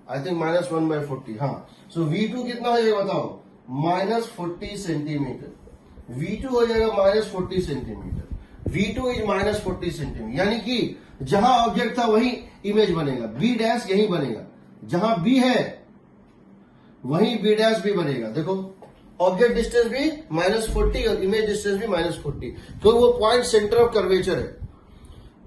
I think -1/40, हाँ। सो V2 कितना हो जाएगा बताओ, -40 सेंटीमीटर। V2 हो जाएगा -40 सेंटीमीटर। V2 इज -40 सेंटीमीटर, यानी कि जहां ऑब्जेक्ट था वही इमेज बनेगा। B डैश यही बनेगा, जहां B है वहीं B डैश भी बनेगा। देखो ऑब्जेक्ट डिस्टेंस भी -40 और इमेज डिस्टेंस भी -40, क्योंकि वो पॉइंट सेंटर ऑफ कर्वेचर है,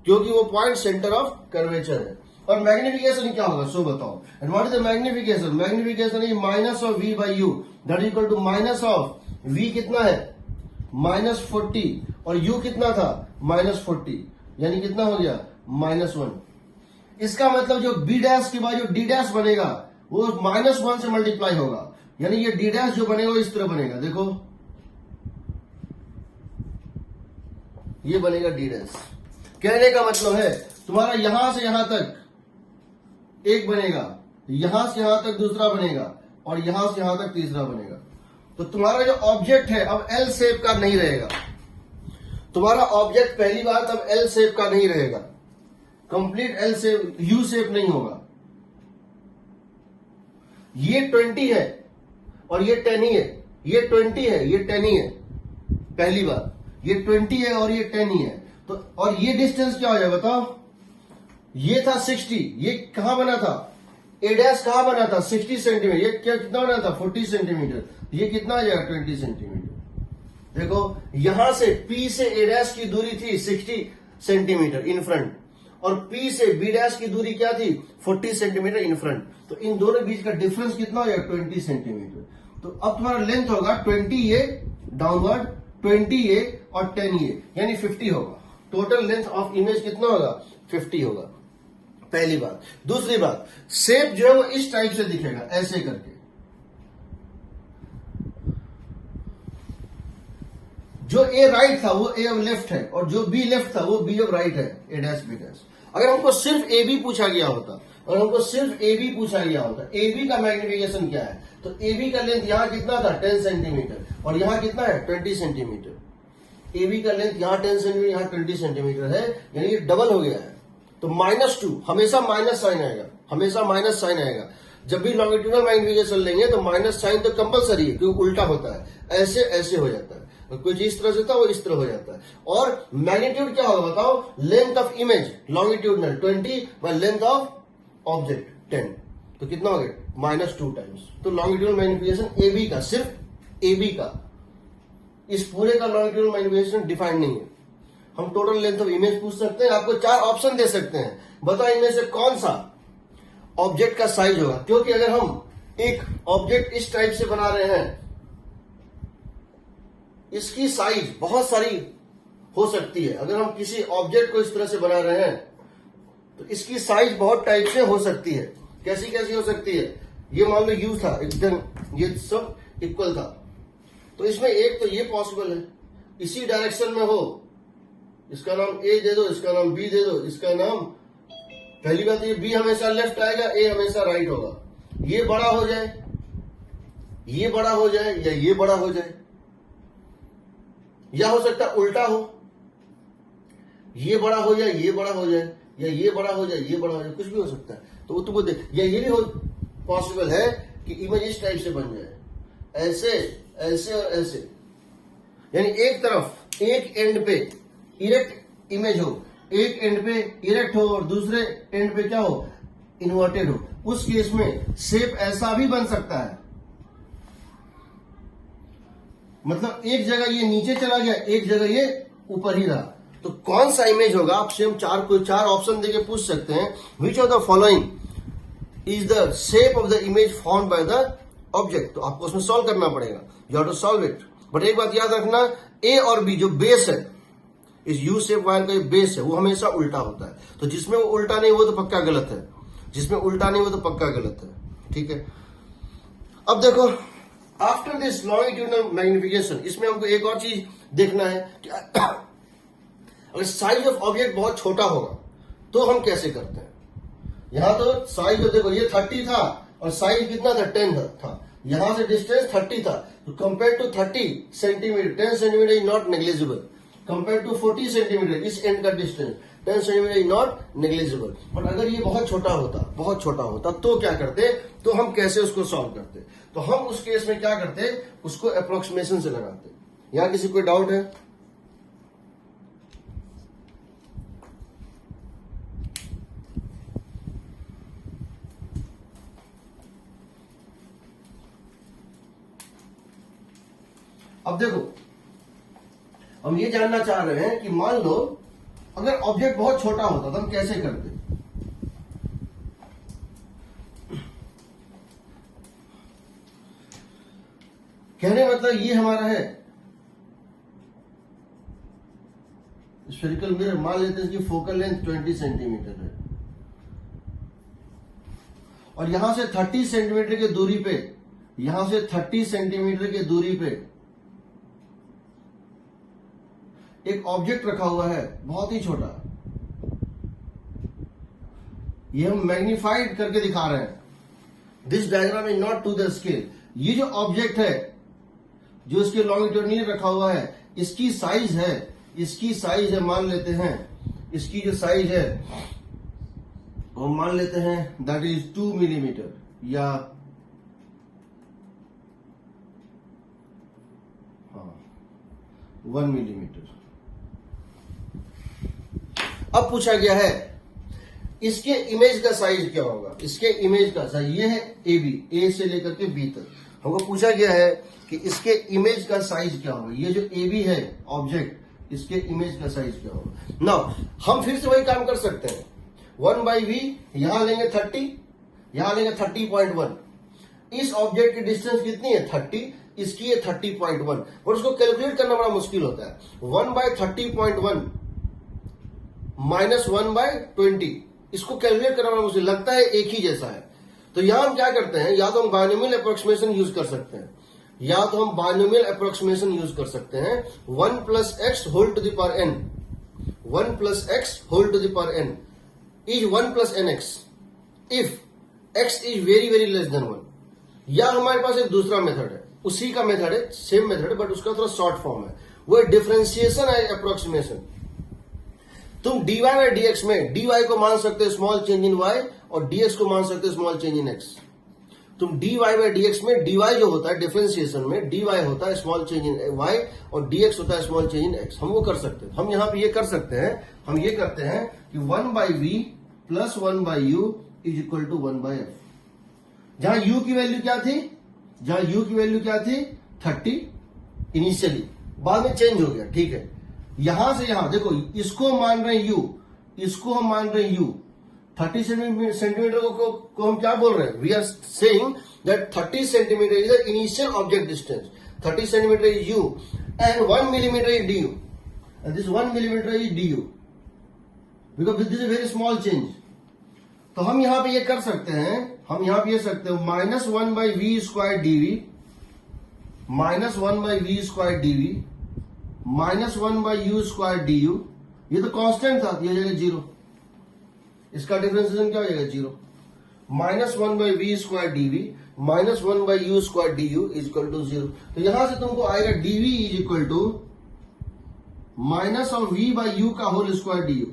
क्योंकि वो पॉइंट सेंटर ऑफ कर्वेचर है। और मैग्निफिकेशन क्या होगा, सो बताओ। And what is the magnification, magnification is minus of V by U that equal to minus of V कितना है, -40, और U कितना था, -40, यानी कितना हो गया, -1। इसका मतलब जो B डैश के बाद जो D डैश बनेगा वो -1 से मल्टीप्लाई होगा, यानी ये D डैश जो बनेगा वो इस तरह बनेगा। देखो ये बनेगा D डैश। कहने का मतलब है तुम्हारा यहां से यहां तक एक बनेगा, यहां से यहां तक दूसरा बनेगा, और यहां से यहां तक तीसरा बनेगा। तो तुम्हारा जो ऑब्जेक्ट है अब L शेप का नहीं रहेगा। तुम्हारा ऑब्जेक्ट पहली बात अब L शेप का नहीं रहेगा, complete L shape, U shape नहीं होगा। ये 20 है और ये 10 ही है, ये 20 है ये 10 ही है। पहली बात ये 20 है और ये 10 ही है। तो और ये डिस्टेंस क्या हो जाए बताओ, ये था 60, ये कहां बना था, A डैश कहां बना था, 60 सेंटीमीटर। ये क्या कितना बना था, 40 सेंटीमीटर। ये कितना आ जाएगा, 20 सेंटीमीटर। देखो यहां से P से A डैश की दूरी थी 60 सेंटीमीटर इन फ्रंट, और P से B डैश की दूरी क्या थी, 40 सेंटीमीटर इन फ्रंट। तो इन दोनों बीच का डिफरेंस कितना हो जाएगा, 20 सेंटीमीटर। तो अब तुम्हारा लेंथ होगा 20 ये डाउनवर्ड, 20 ये और 10 ये, यानी 50 होगा। टोटल लेंथ ऑफ इमेज कितना होगा, 50 होगा। पहली बात। दूसरी बात, शेप जो है वो इस टाइप से दिखेगा, ऐसे करके। जो A राइट था वो A अब लेफ्ट है, और जो B लेफ्ट था वो B अब राइट है, A डैश B डैश। अगर हमको सिर्फ AB पूछा गया होता, और हमको सिर्फ AB पूछा गया होता, AB का मैग्निफिकेशन क्या है, तो AB का लेंथ यहां कितना था, 10 सेंटीमीटर, और यहां कितना है, 20 सेंटीमीटर। AB का लेंथ यहां 10 सेंटीमीटर, यहां 20 सेंटीमीटर है, यानी ये डबल हो गया है। तो -2, हमेशा माइनस साइन आएगा, हमेशा माइनस साइन आएगा। जब भी लॉन्गिट्यूडनल मैग्निफिकेशन लेंगे तो माइनस साइन तो कंपलसरी है, क्योंकि उल्टा होता है, ऐसे ऐसे हो जाता है। कोई इस तरह से था, वो इस तरह हो जाता है। और मैग्नीट्यूड क्या होगा बताओ, length of image longitudinal 20 bye length of object 10, तो कितना हो गया, -2 टाइम्स। तो लॉन्गिट्यूडनल मैग्निफिकेशन AB का, सिर्फ AB का, इस पूरे का लॉन्गिट्यूडनल मैग्निफिकेशन डिफाइंड नहीं है। हम टोटल लेंथ ऑफ इमेज पूछ सकते हैं, आपको 4 ऑप्शन दे सकते हैं, बताओ इनमें से कौन सा ऑब्जेक्ट का साइज होगा। क्योंकि अगर हम एक ऑब्जेक्ट इस टाइप से बना रहे हैं, इसकी साइज बहुत सारी हो सकती है। अगर हम किसी ऑब्जेक्ट को इस तरह से बना रहे हैं तो इसकी साइज बहुत टाइप से हो सकती है। कैसी कैसी हो सकती है, ये मान लो U था एकदम, ये सब इक्वल था, तो इसमें एक तो ये पॉसिबल है इसी डायरेक्शन में हो, इसका नाम A दे दो, इसका नाम B दे दो, इसका नाम, पहली बात ये B हमेशा लेफ्ट आएगा, A हमेशा राइट होगा। ये बड़ा हो जाए, ये बड़ा हो जाए, या ये बड़ा हो जाए, या हो सकता है उल्टा हो, ये बड़ा हो जाए, ये बड़ा हो जाए, या ये बड़ा हो जाए, ये बड़ा हो जाए, कुछ भी हो सकता है। तो तुमको देख, या ये भी हो पॉसिबल है कि इमेज इस टाइप से बन जाए, ऐसे ऐसे और ऐसे, यानी एक तरफ एक एंड पे इरेक्ट इमेज हो, एक एंड पे इरेक्ट हो और दूसरे एंड पे क्या हो, इन्वर्टेड हो, उस केस में शेप ऐसा भी बन सकता है। मतलब एक जगह ये नीचे चला गया, एक जगह ये ऊपर ही रहा, तो कौन सा इमेज होगा? आपसे हम चार ऑप्शन देके पूछ सकते हैं, which of the following is the shape of the image formed by the object. तो आपको उसमें सॉल्व करना पड़ेगा, you have to solve it. But एक बात याद रखना, ए और बी जो बेस है, इस यू शेप वायर का जो बेस है वो हमेशा उल्टा होता है। तो जिसमें वो उल्टा नहीं वो तो पक्का गलत है, जिसमें उल्टा नहीं वो तो पक्का गलत है। ठीक है, अब देखो आफ्टर दिस लॉन्गिट्यूडनल मैग्निफिकेशन, इसमें हमको एक और चीज देखना है कि अगर साइज ऑफ ऑब्जेक्ट बहुत छोटा होगा तो हम कैसे करते हैं। यहां तो साइज देखो ये 30 था और साइज कितना था, 10 था। यहां से डिस्टेंस 30 था, तो compare to 30 centimetre 10 centimetre is not negligible. Compare to 40 centimetre इस एंड का distance 10 centimetre is not negligible. बट अगर ये बहुत छोटा होता तो क्या करते, तो हम कैसे उसको सॉल्व करते? तो हम उस केस में क्या करते, उसको अप्रोक्सीमेशन से लगाते। यहां किसी कोई डाउट है? अब देखो हम ये जानना चाह रहे हैं कि मान लो अगर ऑब्जेक्ट बहुत छोटा होता तो हम कैसे करते। कहने मतलब ये हमारा है स्फेरिकल मिरर, मान लेते हैं इसकी फोकल लेंथ 20 सेंटीमीटर है और यहां से 30 सेंटीमीटर की दूरी पे, यहां से 30 सेंटीमीटर की दूरी पे एक ऑब्जेक्ट रखा हुआ है बहुत ही छोटा। ये हम मैग्निफाइड करके दिखा रहे हैं। This diagram is not to the scale. ये जो ऑब्जेक्ट है जो इसके लॉन्गिट्यूडनल रखा हुआ है, इसकी साइज है मान लेते हैं, इसकी जो साइज है वो मान लेते हैं दैट इज 2 मिलीमीटर या 1 मिलीमीटर। अब पूछा गया है इसके इमेज का साइज क्या होगा। इसके इमेज का साइज ये है ए बी, ए से लेकर के बी तक। हमको पूछा गया है कि इसके इमेज का साइज क्या होगा। ये जो ए बी है ऑब्जेक्ट, इसके इमेज का साइज क्या होगा। नाउ हम फिर से वही काम कर सकते हैं, 1/v यहां लेंगे 30, यहां लेंगे 30.1। इस ऑब्जेक्ट की डिस्टेंस कितनी है 30, इसकी है 30.1, और उसको कैलकुलेट करना बड़ा मुश्किल होता है। 1/30.1 -1/20, इसको कैलकुलेट करना बड़ा मुश्किल लगता है, एक ही जैसा है। तो यहां हम क्या करते हैं, या तो हम बायनोमियल अप्रोक्सीमेशन यूज कर सकते हैं, 1 + x whole to the power n, 1 + x whole to the power n is 1 + nx if x is very very less than 1। या हमारे पास एक दूसरा मेथड है, उसी का मेथड है, सेम मेथड है बट उसका थोड़ा शॉर्ट फॉर्म है, वो डिफरेंशिएशन है अप्रोक्सीमेशन। तुम dy और dx में dy को मान सकते हो स्मॉल चेंज इन y और dx को मान सकते हो स्मॉल चेंज इन x। तुम dy बाय dx में dy जो होता है डिफरेंशिएशन में dy होता है स्मॉल चेंज इन y और dx होता है स्मॉल चेंज इन x। हम वो कर सकते हैं, हम यहां पे ये कर सकते हैं, हम ये करते हैं कि 1/v + 1/u is equal to 1/f। जहां u की वैल्यू क्या थी 30 इनिशियली, बाद में चेंज हो गया, ठीक है। यहां से यहां देखो, इसको मान रहे हैं u, इसको हम मान रहे हैं u। 30 सेंटीमीटर को हम क्या बोल रहे हैं, we are saying that 30 centimetre is the initial object distance, 30 centimetre is u and 1 millimetre is du, and this 1 millimetre is du because this is a very small change. तो हम यहां पे ये कर सकते हैं, हम यहां पे ये सकते हैं -1/v² dv, -1/v² dv, -1/u² du। ये तो कांस्टेंट था, ये हो जाएगा 0, इसका डिफरेंशिएशन क्या हो जाएगा 0। -1/v² dv -1/u² du is equal to 0। तो यहां से तुमको आएगा dv is equal to -v/u का होल स्क्वायर du।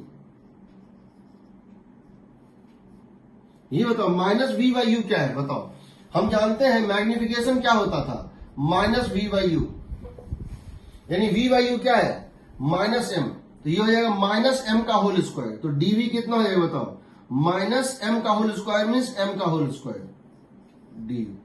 ये बताओ -v/u क्या है, बताओ। हम जानते हैं मैग्निफिकेशन क्या होता था, -v/u, यानी v/u क्या है -m, तो ये हो जाएगा माइनस एम का होल स्क्वायर। तो डीवी कितना हो जाएगा बताओ, माइनस एम का होल स्क्वायर मीन्स एम का होल स्क्वायर डीवी।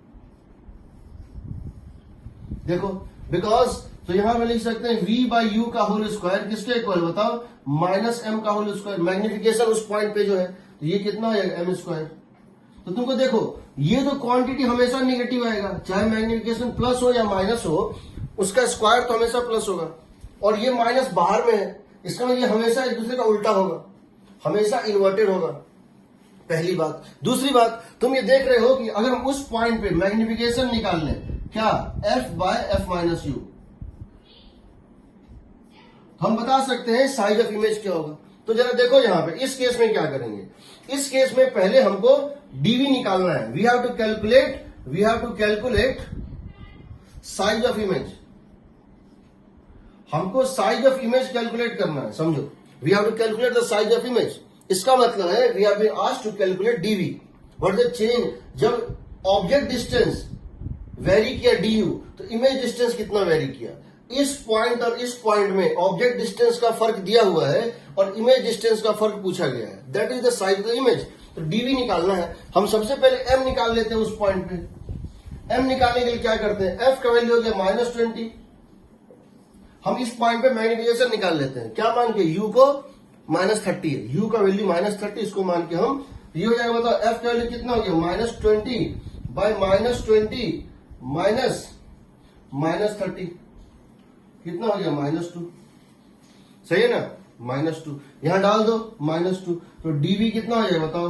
देखो बिकॉज, तो यहां में लिख सकते हैं v बाई यू का होल स्क्वायर किसके इक्वल बताओ, माइनस एम का होल स्क्वायर। मैग्निफिकेशन उस पॉइंट पे जो है, तो ये कितना हो जाएगा एम स्क्वायर। तो तुमको देखो ये जो क्वांटिटी हमेशा निगेटिव आएगा, चाहे मैग्निफिकेशन प्लस हो या माइनस हो, उसका स्क्वायर तो हमेशा प्लस होगा। और ये माइनस बाहर में है, इसका मतलब ये हमेशा एक दूसरे का उल्टा होगा, हमेशा इन्वर्टेड होगा, पहली बात। दूसरी बात, तुम ये देख रहे हो कि अगर हम उस पॉइंट पे मैग्निफिकेशन निकाल लें, क्या f by F minus U, हम बता सकते हैं साइज ऑफ इमेज क्या होगा। तो जरा देखो यहां पे इस केस में क्या करेंगे, इस केस में पहले हमको डीवी निकालना है। We have to calculate size of image. हमको साइज ऑफ इमेज कैलकुलेट करना है, समझो। We have to calculate the size of image. इसका मतलब है we have been asked to calculate DV. What is the change, जब ऑब्जेक्ट डिस्टेंस वेरी किया डी यू, तो इमेज डिस्टेंस कितना वेरी किया। इस पॉइंट और इस पॉइंट में ऑब्जेक्ट डिस्टेंस का फर्क दिया हुआ है और इमेज डिस्टेंस का फर्क पूछा गया है, that is the size of the image. तो डीवी निकालना है, हम सबसे पहले एम निकाल लेते हैं उस पॉइंट पे। एम निकालने के लिए क्या करते हैं, एफ का वैल्यू हो गया -20। हम इस पॉइंट पे मैग्निफिकेशन निकाल लेते हैं, क्या मान के, यू को -30 है, यू का वैल्यू -30, इसको मान के हम, ये हो जाएगा बताओ एफ का वैल्यू कितना हो गया, -20 बाय -20 माइनस -30 कितना हो गया, -2। सही है ना, -2 यहां डाल दो -2। तो डीवी कितना हो जाएगा बताओ,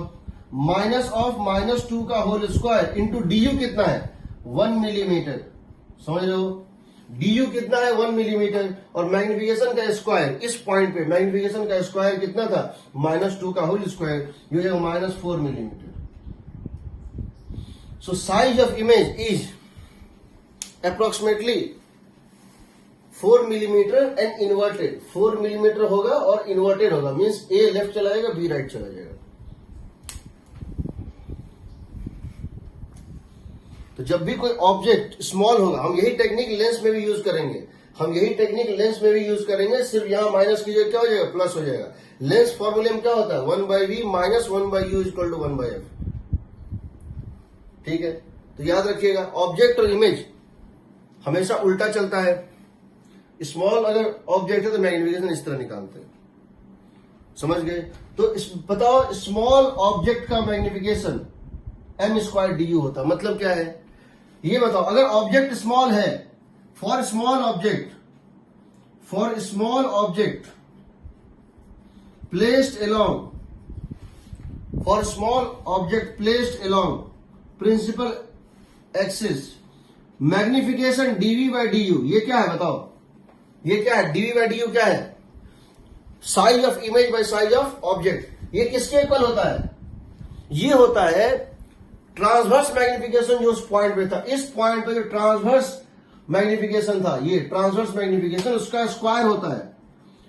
माइनस ऑफ -2 का होल स्क्वायर इंटू डीयू कितना है 1 मिलीमीटर। समझ रहे हो, डीयू कितना है 1 मिलीमीटर, और मैग्निफिकेशन का स्क्वायर इस पॉइंट पे, मैग्निफिकेशन का स्क्वायर कितना था -2 का होल स्क्वायर, ये हो जाएगा -4 millimetre. So size of image is approximately 4 millimetre and inverted. 4 millimetre होगा और इन्वर्टेड होगा, मीन्स ए लेफ्ट चला जाएगा, बी राइट चला जाएगा। तो जब भी कोई ऑब्जेक्ट स्मॉल होगा, हम यही टेक्निक लेंस में भी यूज करेंगे, सिर्फ यहां माइनस कीजिए, क्या हो जाएगा, प्लस हो जाएगा। लेंस फॉर्मूले में क्या होता है, 1/v minus 1/u equal to 1/f। ठीक है, तो याद रखिएगा ऑब्जेक्ट और इमेज हमेशा उल्टा चलता है। स्मॉल अगर ऑब्जेक्ट है तो मैग्निफिकेशन इस तरह निकालते हैं, समझ गए। तो बताओ स्मॉल ऑब्जेक्ट का magnification M square D U होता है, मतलब क्या है ये बताओ। अगर ऑब्जेक्ट स्मॉल है, for small object placed along principal axis, magnification DV by D U, ये क्या है बताओ, ये क्या है, डीवी बाई डी यू क्या है, size of image bye size of object. ये किसके इक्वल होता है, ये होता है ट्रांसवर्स मैग्निफिकेशन जो उस पॉइंट पे था। इस पॉइंट पे जो ट्रांसवर्स मैग्निफिकेशन था, ये ट्रांसवर्स मैग्निफिकेशन उसका स्क्वायर होता है।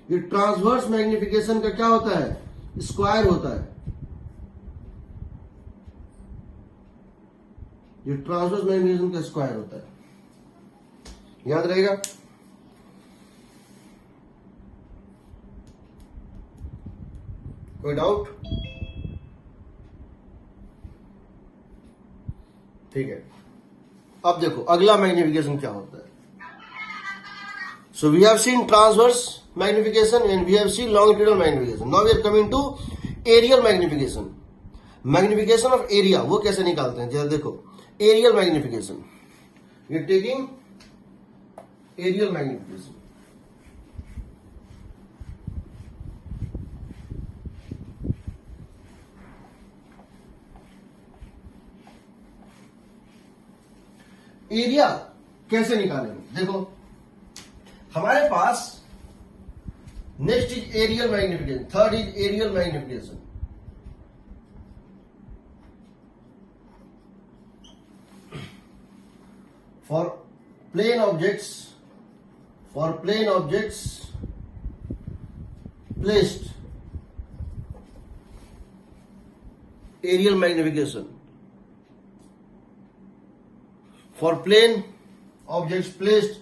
ये ट्रांसवर्स मैग्निफिकेशन का क्या होता है, स्क्वायर होता है। ये ट्रांसवर्स मैग्निफिकेशन का स्क्वायर होता है, याद रहेगा। कोई डाउट, ठीक है। अब देखो अगला मैग्निफिकेशन क्या होता है। So we have seen transverse magnification and we have seen longitudinal magnification. Now we are coming to aerial magnification. Magnification of area वो कैसे निकालते हैं, जरा देखो। Aerial magnification, we are taking aerial magnification. Area कैसे निकालेंगे, देखो हमारे पास next is aerial magnification, third is aerial magnification. For plane objects placed aerial magnification. For plane objects placed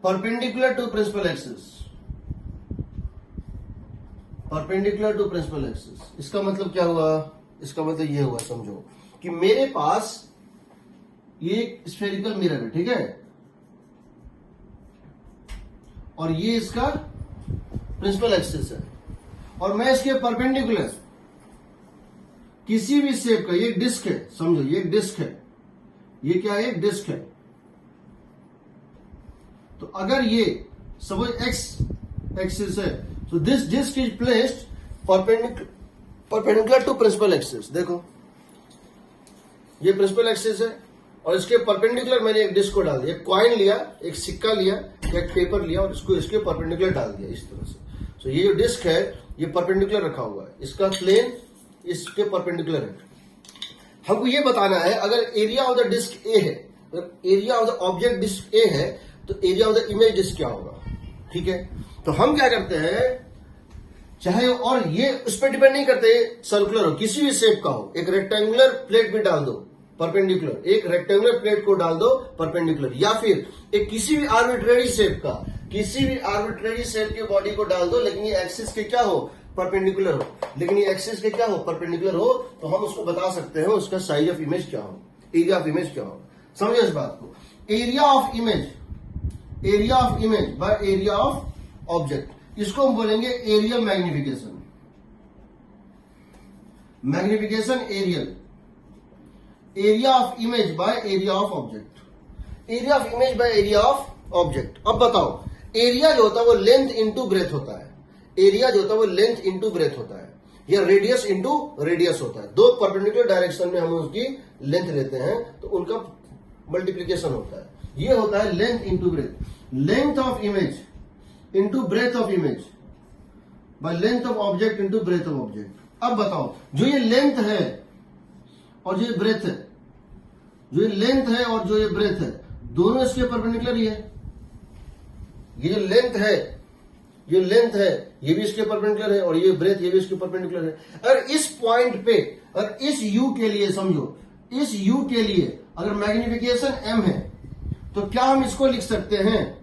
perpendicular to principal axis, perpendicular to principal axis. इसका मतलब क्या हुआ? इसका मतलब ये हुआ, समझो कि मेरे पास ये स्फेरिकल मिरर है, ठीक है, और ये इसका प्रिंसिपल एक्सिस है, और मैं इसके परपेंडिकुलर किसी भी शेप का, ये डिस्क है, समझो ये डिस्क है, ये क्या है? डिस्क है। तो अगर ये सपोज एक्स एक्सिस है, तो this disc is placed perpendicular to principal axis. देखो ये प्रिंसिपल एक्सिस है और इसके परपेंडिकुलर मैंने एक डिस्क को डाल दिया, एक कॉइन लिया, एक सिक्का लिया या एक पेपर लिया और इसको इसके परपेंडिकुलर डाल दिया इस तरह से। तो ये जो डिस्क है ये परपेंडिकुलर रखा हुआ है, इसका प्लेन इसके परपेंडिकुलर है। हमको ये बताना है अगर area of the disc A है, अगर area of the object disc A है तो area of the image disc क्या होगा, ठीक है। तो हम क्या करते हैं, चाहे, और ये उस पर डिपेंड नहीं करते सर्कुलर हो, किसी भी शेप का हो, एक रेक्टेंगुलर प्लेट भी डाल दो परपेंडिकुलर, एक रेक्टेंगुलर प्लेट को डाल दो परपेंडिकुलर, या फिर एक किसी भी आर्बिट्रेरी शेप का, किसी भी आर्बिट्रेरी शेप की बॉडी को डाल दो, लेकिन ये एक्सिस के क्या हो? परपेंडिकुलर हो। लेकिन ये एक्सिस के क्या हो? परपेंडिकुलर हो। तो हम उसको बता सकते हैं उसका साइज ऑफ इमेज क्या हो, एरिया ऑफ इमेज क्या हो। समझो इस बात को, area of image, area of image by area of object, इसको हम बोलेंगे aerial magnification, magnification aerial, area of image by area of object, area of image by area of object. अब बताओ, एरिया जो होता है वो लेंथ इंटू ब्रेथ होता है, एरिया जो होता है वो लेंथ इंटू ब्रेथ होता है, या रेडियस इंटू रेडियस होता है। दो परपेंडिकुलर डायरेक्शन में हम उसकी लेंथ लेते हैं तो उनका मल्टीप्लीकेशन होता है। ये होता है length into breadth, length of image into breadth of image by length of object into breadth of object. अब बताओ, जो ये लेंथ है और जो ये ब्रेथ है, जो ये लेंथ है और जो ये ब्रेथ है, दोनों इसके परपेंडिकुलर ही है। ये जो लेंथ है, ये लेंथ है, ये भी इसके परपेंडिकुलर है, और ये ब्रेथ, ये भी इसके परपेंडिकुलर है। अगर इस पॉइंट पे, अगर इस यू के लिए, समझो इस यू के लिए अगर मैग्निफिकेशन एम है तो क्या हम इसको लिख सकते हैं?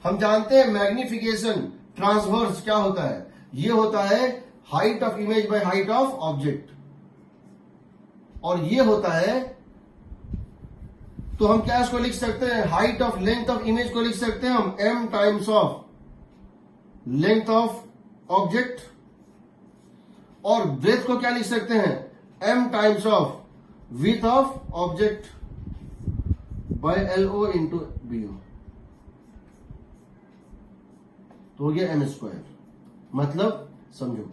हम जानते हैं मैग्निफिकेशन ट्रांसवर्स क्या होता है, ये होता है height of image by height of object, और ये होता है, तो हम क्या इसको लिख सकते हैं? Height of length of image को लिख सकते हैं हम m times of length of object, और ब्रेथ को क्या लिख सकते हैं? m times of width of object by LO into BO। तो हो गया m स्क्वायर। मतलब समझो,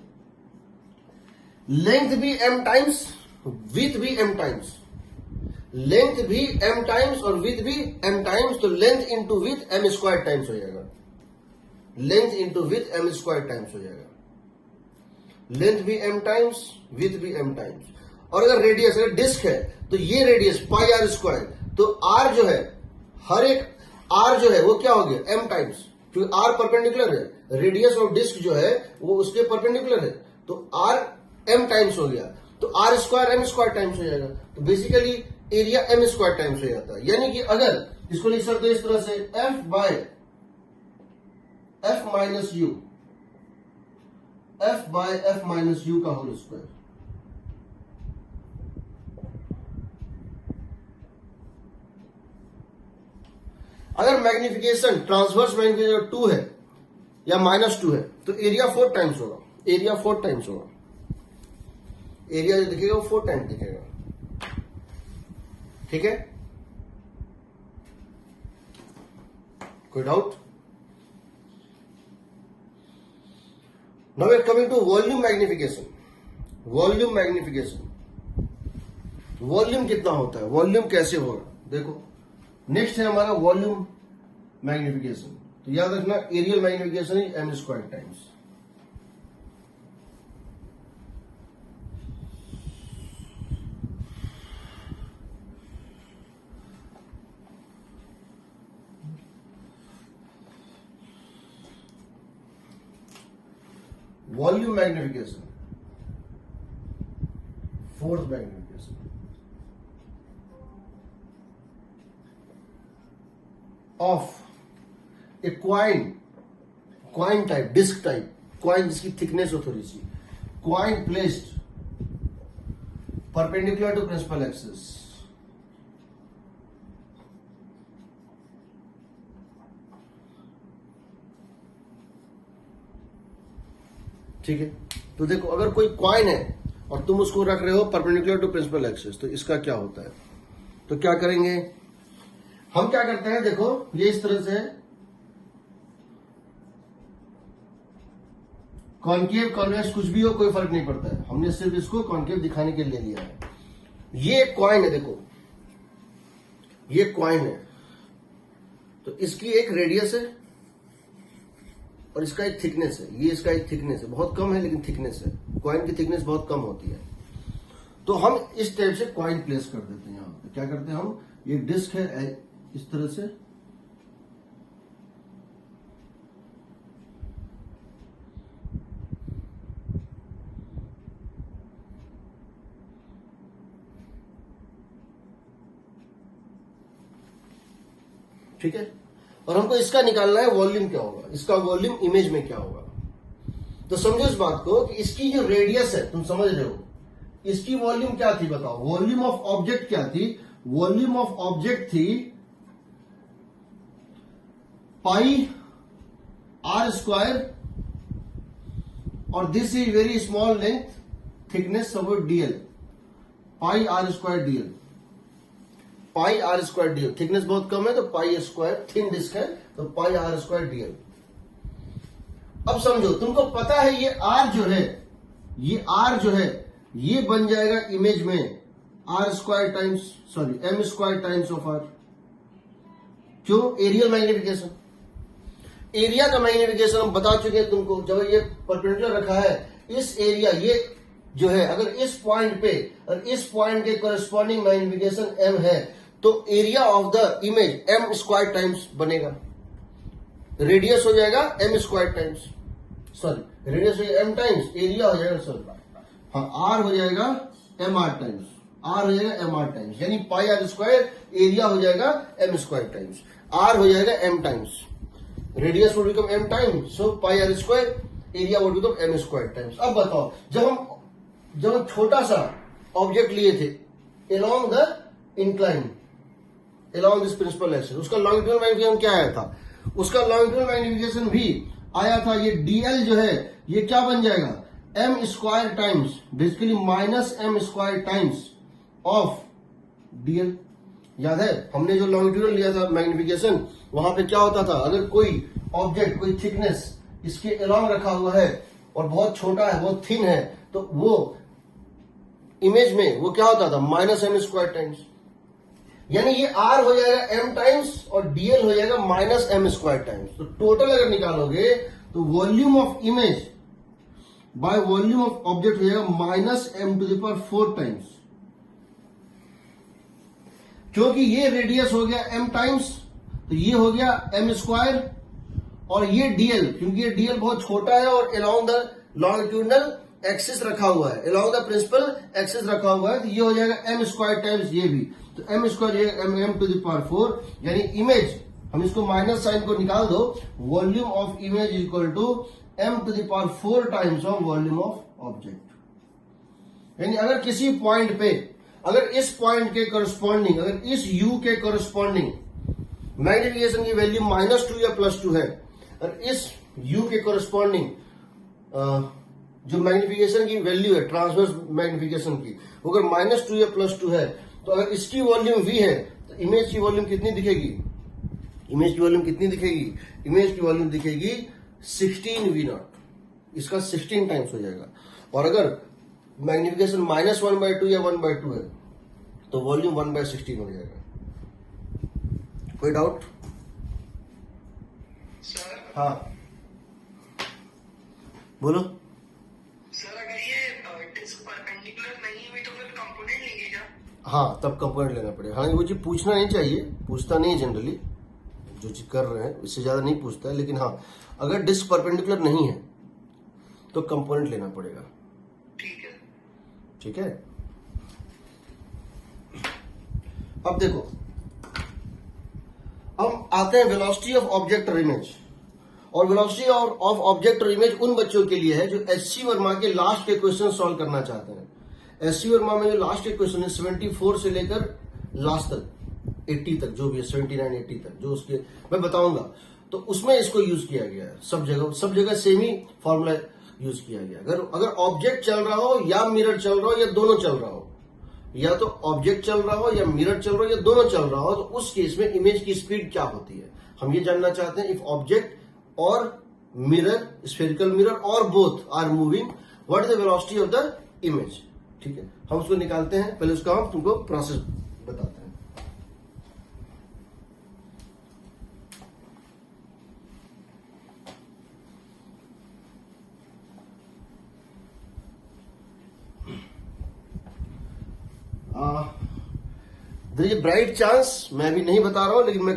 लेंथ भी m टाइम्स, विड्थ भी m टाइम्स, लेंथ भी m टाइम्स और विड्थ भी m टाइम्स, तो length into width m square times हो जाएगा, length into width m square times हो जाएगा, लेंथ भी m टाइम्स, विड्थ भी m टाइम्स। और अगर रेडियस, अगर डिस्क है तो ये रेडियस पाई r स्क्वायर, तो r जो है, हर एक r जो है वो क्या हो गया? m टाइम्स, क्योंकि r परपेंडिकुलर है, रेडियस ऑफ डिस्क जो है वो उसके परपेंडिकुलर है, तो r m टाइम्स हो गया, तो r square m square times हो जाएगा। तो basically area m square times हो जाता है। यानी कि अगर इसको लिख सकते हो इस तरह से, f by f minus U, f by f minus U का होल स्क्वायर। अगर मैग्निफिकेशन ट्रांसवर्स मैग्निफिकेशन 2 है या -2 है तो एरिया 4 टाइम्स होगा, एरिया 4 टाइम्स होगा, एरिया जो दिखेगा वो 4 टाइम्स दिखेगा, ठीक है। कोई doubt? Now we are coming to volume magnification. Volume magnification, volume कितना होता है, वॉल्यूम कैसे होगा, देखो नेक्स्ट है हमारा वॉल्यूम मैग्निफिकेशन। तो याद रखना, aerial magnification is m square times, volume magnification, fourth magnification of a coin, coin type, disc type, coin जिसकी थिकनेस हो थोड़ी सी, coin placed perpendicular to principal axis, ठीक है। तो देखो अगर कोई कॉइन है और तुम उसको रख रहे हो परपेंडिकुलर टू प्रिंसिपल एक्सिस, तो इसका क्या होता है, तो क्या करेंगे हम, क्या करते हैं, देखो ये इस तरह से कॉन्केव कॉन्वेक्स कुछ भी हो कोई फर्क नहीं पड़ता है, हमने सिर्फ इसको कॉन्केव दिखाने के लिए लिया है। ये कॉइन है, देखो ये कॉइन है, तो इसकी एक रेडियस है और इसका एक थिकनेस है, ये इसका एक थिकनेस है, बहुत कम है लेकिन थिकनेस है, कॉइन की थिकनेस बहुत कम होती है। तो हम इस टाइप से कॉइन प्लेस कर देते हैं। यहां पे क्या करते हैं हम, ये डिस्क है इस तरह से, ठीक है, और हमको इसका निकालना है वॉल्यूम क्या होगा, इसका वॉल्यूम इमेज में क्या होगा। तो समझो इस बात को कि इसकी जो रेडियस है, तुम समझ रहे हो, इसकी वॉल्यूम क्या थी बताओ, वॉल्यूम ऑफ ऑब्जेक्ट क्या थी, वॉल्यूम ऑफ ऑब्जेक्ट थी पाई आर स्क्वायर, और this is very small length, thickness about DL, pi R square DL, pi R square DL, thickness बहुत कम है तो पाई स्क्वायर, थिन डिस्क है तो पाई आर स्क्वायर डीएल। अब समझो, तुमको पता है ये आर जो है, ये आर जो है ये बन जाएगा इमेज में R square times, sorry M square times of R. क्यों, एरियल मैग्निफिकेशन, एरिया का मैग्निफिकेशन हम बता चुके हैं तुमको, जब ये परपेंडिकुलर रखा है इस एरिया, ये जो है अगर इस पॉइंट पे और इस पॉइंट के कोरेस्पॉन्डिंग मैग्निफिकेशन एम है तो area of the image M square times बनेगा, रेडियस हो जाएगा M square times, sorry radius हो जाएगा एम टाइम्स, एरिया हो जाएगा, सॉरी हाँ आर हो जाएगा एम आर टाइम्स, आर हो जाएगा एम आर टाइम्स, यानी पाई आर स्क्वायर, एरिया हो जाएगा एम स्क्वायर टाइम्स, आर हो जाएगा M times, radius would become M times, so pi R square, area would become M square times. अब बताओ, जब हम छोटा सा ऑब्जेक्ट लिए थे along the incline, along this principal axis, उसका लॉन्गिट्यूडनल मैग्निफिकेशन क्या आया था, उसका लॉन्गिट्यूडनल मैग्निफिकेशन भी आया था, ये डीएल जो है ये क्या बन जाएगा, M square times, basically minus M square times of DL. याद है हमने जो लॉन्गिट्यूडनल लिया था मैग्निफिकेशन, वहां पे क्या होता था, अगर कोई ऑब्जेक्ट, कोई थिकनेस इसके अलोंग रखा हुआ है और बहुत छोटा है, बहुत थिन है, तो वो इमेज में वो क्या होता था, माइनस एम स्क्वायर टाइम्स, यानी ये आर हो जाएगा एम टाइम्स और डीएल हो जाएगा माइनस एम स्क्वायर टाइम्स। तो टोटल अगर निकालोगे तो volume of image by volume of object हो जाएगा minus M to the power 4 times, क्योंकि ये रेडियस हो गया एम टाइम्स, तो ये हो गया एम स्क्वायर, और ये डीएल, क्योंकि ये डीएल बहुत छोटा है और अलोंग द लॉन्गिट्यूडनल एक्सिस रखा हुआ है, अलोंग द प्रिंसिपल एक्सिस रखा हुआ है, तो ये हो जाएगा एम स्क्वायर टाइम्स ये भी, तो M square M to the power 4, यानी इमेज, हम इसको माइनस साइन को निकाल दो, volume of image equal to M to the power 4 times of volume of object. यानी अगर किसी पॉइंट पे, अगर इस पॉइंट के करस्पॉन्डिंग, अगर इस यू के करस्पॉन्डिंग मैग्निफिकेशन की वैल्यू -2 या +2 है, और इस यू के करस्पॉन्डिंग जो मैग्निफिकेशन की वैल्यू है ट्रांसवर्स मैग्निफिकेशन की, वो अगर -2 या +2 है, तो अगर इसकी वॉल्यूम v है तो इमेज की वॉल्यूम कितनी दिखेगी, इमेज की वॉल्यूम कितनी दिखेगी, इमेज की वॉल्यूम दिखेगी 16v0, इसका 16 टाइम्स हो जाएगा। और अगर मैग्निफिकेशन -1/2 या 1/2 है तो वॉल्यूम 1/16 हो जाएगा। कोई डाउट? सर हाँ बोलो। सर अगर ये डिस्क परपेंडिकुलर नहीं हुई तो फिर कंपोनेंट लेंगे क्या? हाँ तब कंपोनेंट लेना पड़ेगा। हालांकि वो चीज पूछना नहीं चाहिए, पूछता नहीं जनरली, जो चीज कर रहे हैं इससे ज्यादा नहीं पूछता है, लेकिन हाँ अगर डिस्क परपेंडिकुलर नहीं है तो कंपोनेंट लेना पड़ेगा। ठीक है। ठीक है, अब देखो, हम आते हैं वेलोसिटी ऑफ ऑब्जेक्ट और इमेज। और वेलोसिटी ऑफ ऑब्जेक्ट और इमेज उन बच्चों के लिए है जो एचसी वर्मा के लास्ट के क्वेश्चन सॉल्व करना चाहते हैं। एचसी वर्मा में जो लास्ट के क्वेश्चन है 74 से लेकर लास्ट तक 80 तक, जो भी है 79 80 तक, जो उसके मैं बताऊंगा, तो उसमें इसको यूज किया गया है। सब जगह सेम ही फॉर्मूला यूज किया गया। अगर ऑब्जेक्ट चल रहा हो या मिरर चल रहा हो या दोनों चल रहा हो, या तो ऑब्जेक्ट चल रहा हो या मिरर चल रहा हो या दोनों चल रहा हो, तो उस केस में इमेज की स्पीड क्या होती है, हम ये जानना चाहते हैं। इफ ऑब्जेक्ट और मिरर, स्फेरिकल मिरर और both are moving, what is the velocity of the image. ठीक है, हम उसको निकालते हैं। पहले उसका हम तुमको प्रोसेस बताते हैं। देयर इज ब्राइट चांस, मैं अभी नहीं बता रहा हूं, लेकिन मैं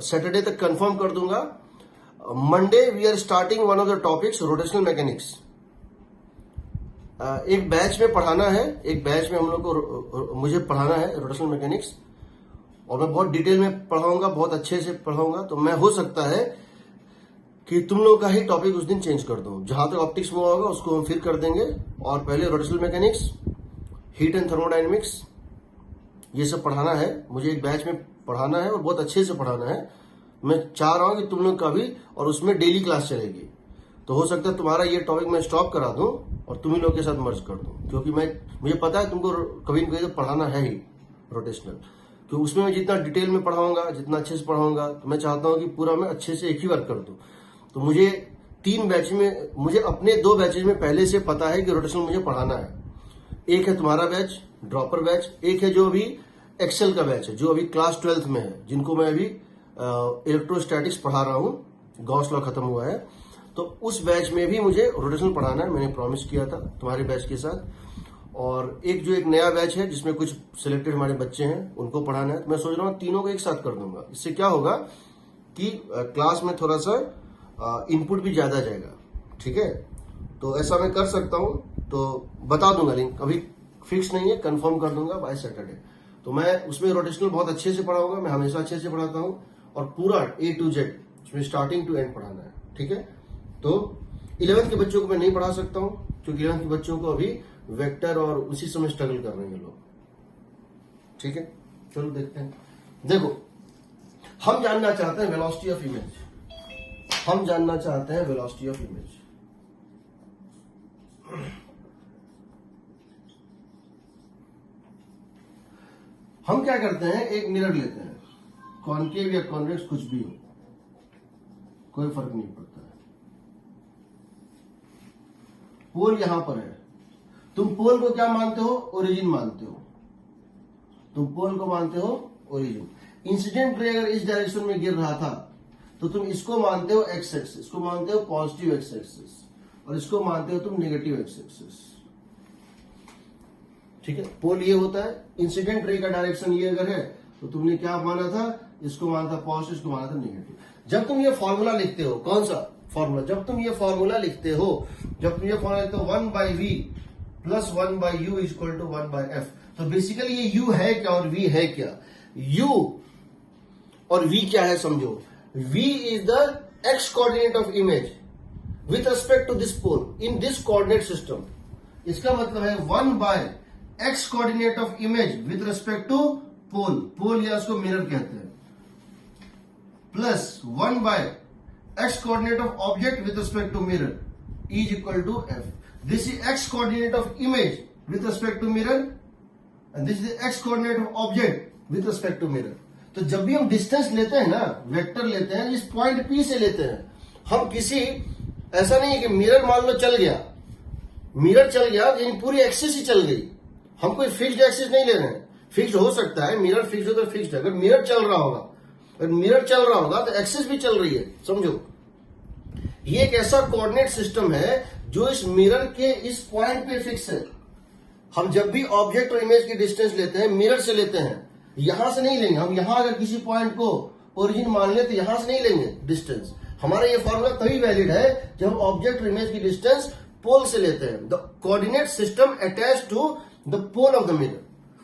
सैटरडे तक कंफर्म कर दूंगा। Monday we are starting one of the topics, rotational mechanics. एक बैच में पढ़ाना है, एक बैच में हम लोग को मुझे पढ़ाना है रोटेशनल मैकेनिक्स, और मैं बहुत डिटेल में पढ़ाऊंगा, बहुत अच्छे से पढ़ाऊंगा। तो मैं हो सकता है कि तुम लोग का ही टॉपिक उस दिन चेंज कर दूं। जहां तक ऑप्टिक्स में होगा उसको हम फिर कर देंगे, और पहले rotational mechanics, heat and thermodynamics, ये सब पढ़ाना है। मुझे एक बैच में पढ़ाना है और बहुत अच्छे से पढ़ाना है। मैं चाह रहा हूं कि तुम लोग का भी, और उसमें डेली क्लास चलेगी। तो हो सकता है तुम्हारा ये टॉपिक मैं स्टॉप करा दूं और तुम ही लोग के साथ मर्ज कर दूं, क्योंकि मुझे पता है तुमको कभी न कभी तो पढ़ाना है ही रोटेशनल। क्योंकि उसमें मैं जितना डिटेल में पढ़ाऊंगा, जितना अच्छे से पढ़ाऊंगा, तो मैं चाहता हूं कि पूरा मैं अच्छे से एक ही बार कर दूं। तो मुझे 3 बैच में, मुझे अपने 2 बैचेज में पहले से पता है कि रोटेशनल मुझे पढ़ाना है। एक है तुम्हारा बैच, ड्रॉपर बैच, एक है जो अभी एक्सेल का बैच है, जो अभी क्लास 12th में है, जिनको मैं अभी इलेक्ट्रोस्टैटिक्स पढ़ा रहा हूँ। गॉस लॉ खत्म हुआ है, तो उस बैच में भी मुझे रोटेशनल पढ़ाना है। मैंने प्रॉमिस किया था तुम्हारे बैच के साथ। और एक नया बैच है जिसमें कुछ सिलेक्टेड हमारे बच्चे हैं, उनको पढ़ाना है। तो मैं सोच रहा हूँ तीनों को एक साथ कर दूंगा। इससे क्या होगा कि क्लास में थोड़ा सा इनपुट भी ज्यादा जाएगा। ठीक है, तो ऐसा मैं कर सकता हूं, तो बता दूंगा, लिंक अभी फिक्स नहीं है, कंफर्म कर दूंगा बाय सैटरडे। तो मैं उसमें रोटेशनल बहुत अच्छे से पढ़ाऊंगा, मैं हमेशा अच्छे से पढ़ाता हूं, और पूरा A to Z उसमें स्टार्टिंग टू एंड पढ़ाना है। ठीक है, तो 11th के बच्चों को मैं नहीं पढ़ा सकता हूं, क्योंकि 11th के बच्चों को अभी वेक्टर और उसी समय स्ट्रगल कर रहे हैं लोग। ठीक है, चलो देखते हैं। देखो, हम जानना चाहते हैं वेलोसिटी ऑफ इमेज, हम जानना चाहते हैं वेलोसिटी ऑफ इमेज। हम क्या करते हैं, एक मिरर लेते हैं, कॉनकेव या कॉन्वेक्स कुछ भी हो, कोई फर्क नहीं पड़ता है। पोल यहां पर है, तुम पोल को क्या मानते हो, ओरिजिन मानते हो। तुम पोल को मानते हो ओरिजिन। इंसिडेंट रे अगर इस डायरेक्शन में गिर रहा था, तो तुम इसको मानते हो एक्स एक्सिस, इसको मानते हो पॉजिटिव एक्स एक्सिस, और इसको मानते हो तुम नेगेटिव एक्स एक्सिस। ठीक है, पोल ये होता है। इंसिडेंट रे का डायरेक्शन ये अगर है, तो तुमने क्या माना था, इसको माना था पॉजिटिव, इसको माना था नेगेटिव। जब तुम ये फॉर्मूला लिखते हो, कौन सा फॉर्मूला, जब तुम ये फॉर्मूला लिखते हो, 1/v plus 1/u is equal to 1/f, तो बेसिकली ये u है क्या और v है क्या। u और v क्या है समझो। v is the x coordinate of image with respect to this pole in this coordinate system. इसका मतलब है 1/x coordinate of image with respect to pole, pole या उसको मिरर कहते हैं, plus 1/x coordinate of object with respect to mirror is equal to f. This is x coordinate of image with respect to mirror, and this is the x coordinate of object with respect to mirror. तो जब भी हम डिस्टेंस लेते हैं ना, वेक्टर लेते हैं, इस पॉइंट P से लेते हैं। हम किसी, ऐसा नहीं है कि मिरर मान लो चल गया, मिरर चल गया यानी पूरी एक्सिस ही चल गई। हम कोई फिक्स्ड एक्सिस नहीं ले रहे हैं। फिक्स्ड हो सकता है, मिरर फिक्स्ड हो तो फिक्स्ड है। अगर मिरर चल रहा होगा, अगर मिरर चल रहा होगा तो एक्सिस भी चल रही है, समझो। ये एक ऐसा कोऑर्डिनेट सिस्टम है जो इस मिरर के इस पॉइंट पे फिक्स है। हम जब भी ऑब्जेक्ट और इमेज की डिस्टेंस लेते हैं, मिरर से लेते हैं, यहां से नहीं लेंगे। हम यहां अगर किसी पॉइंट को ओरिजिन मान ले तो यहां से नहीं लेंगे डिस्टेंस। हमारा ये फॉर्मूला तभी वैलिड है जब हम ऑब्जेक्ट और इमेज की डिस्टेंस पोल से लेते हैं। The coordinate system attach to the pole of the mirror,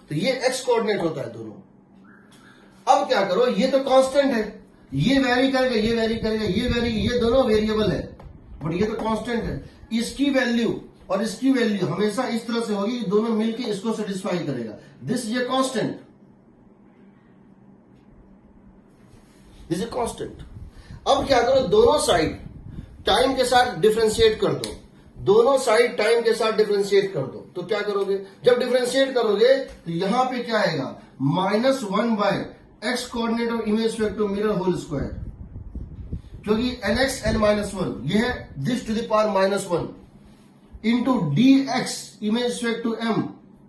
तो ये एक्स कोऑर्डिनेट होता है दोनों। अब क्या करो, ये तो कांस्टेंट है, ये वेरी करेगा, ये वेरी करेगा, ये वेरी, ये दोनों वेरिएबल है, बट ये तो कांस्टेंट है। इसकी वैल्यू और इसकी वैल्यू हमेशा इस तरह से होगी, दोनों मिलके इसको सेटिस्फाई करेगा। This is a constant, this is constant. अब क्या करो, दोनों साइड टाइम के साथ डिफरेंशिएट कर दो, दोनों साइड टाइम के साथ डिफरेंशिएट कर दो। तो क्या करोगे, जब डिफरेंशिएट करोगे तो यहां पे क्या आएगा, -1 by x coordinate of image vector mirror whole square, क्योंकि nx n-1 ये है this to the power -1 into dx image vector m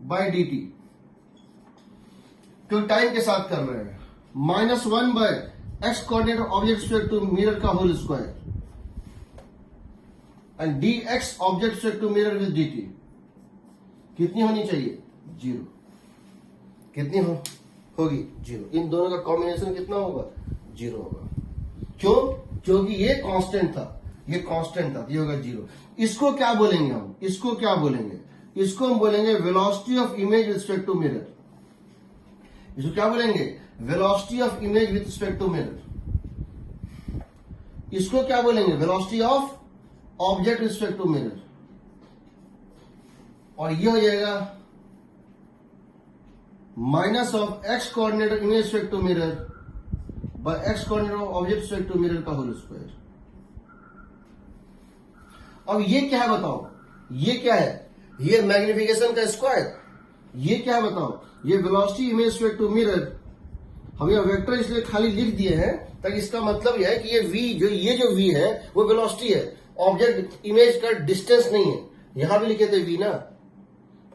by dt, क्योंकि टाइम के साथ कर रहे हैं। -1 by x coordinate of object vector mirror का whole square and dx object vector mirror with dt कितनी होनी चाहिए, 0। कितनी होगी, 0। इन दोनों का कॉम्बिनेशन कितना होगा, 0 होगा। क्यों, क्योंकि ये कांस्टेंट था, ये कांस्टेंट था, ये होगा 0। इसको क्या बोलेंगे हम, इसको क्या बोलेंगे, इसको हम बोलेंगे velocity of image with respect to mirror. इसको क्या बोलेंगे, velocity of image with respect to mirror. इसको क्या बोलेंगे, velocity of object with respect to mirror. और ये हो जाएगा minus of X coordinate of image respect to mirror by x coordinate of object respect to mirror का होल स्क्वायर। अब ये क्या है बताओ, ये क्या है, ये मैग्निफिकेशन का स्क्वायर, ये क्या है बताओ, ये velocity image respect to mirror. हम ये वेक्टर इसलिए खाली लिख दिए हैं ताकि इसका मतलब यह है कि ये v जो v है वो वेलोसिटी है, ऑब्जेक्ट इमेज का डिस्टेंस नहीं है। यहां भी लिखे थे v ना,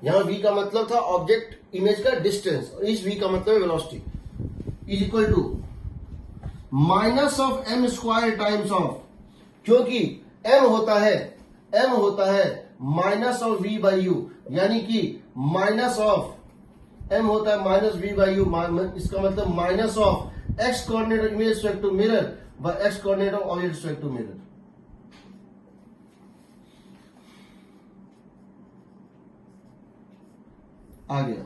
यहां v का मतलब था ऑब्जेक्ट इमेज का डिस्टेंस, और इस v का मतलब है velocity is equal to minus of m square times of, क्योंकि m होता है minus of v by U, यानी कि माइनस ऑफ m होता है माइनस v बाई यू, इसका मतलब minus of x coordinate image respect to mirror by x coordinate of object respect to mirror. आ गया,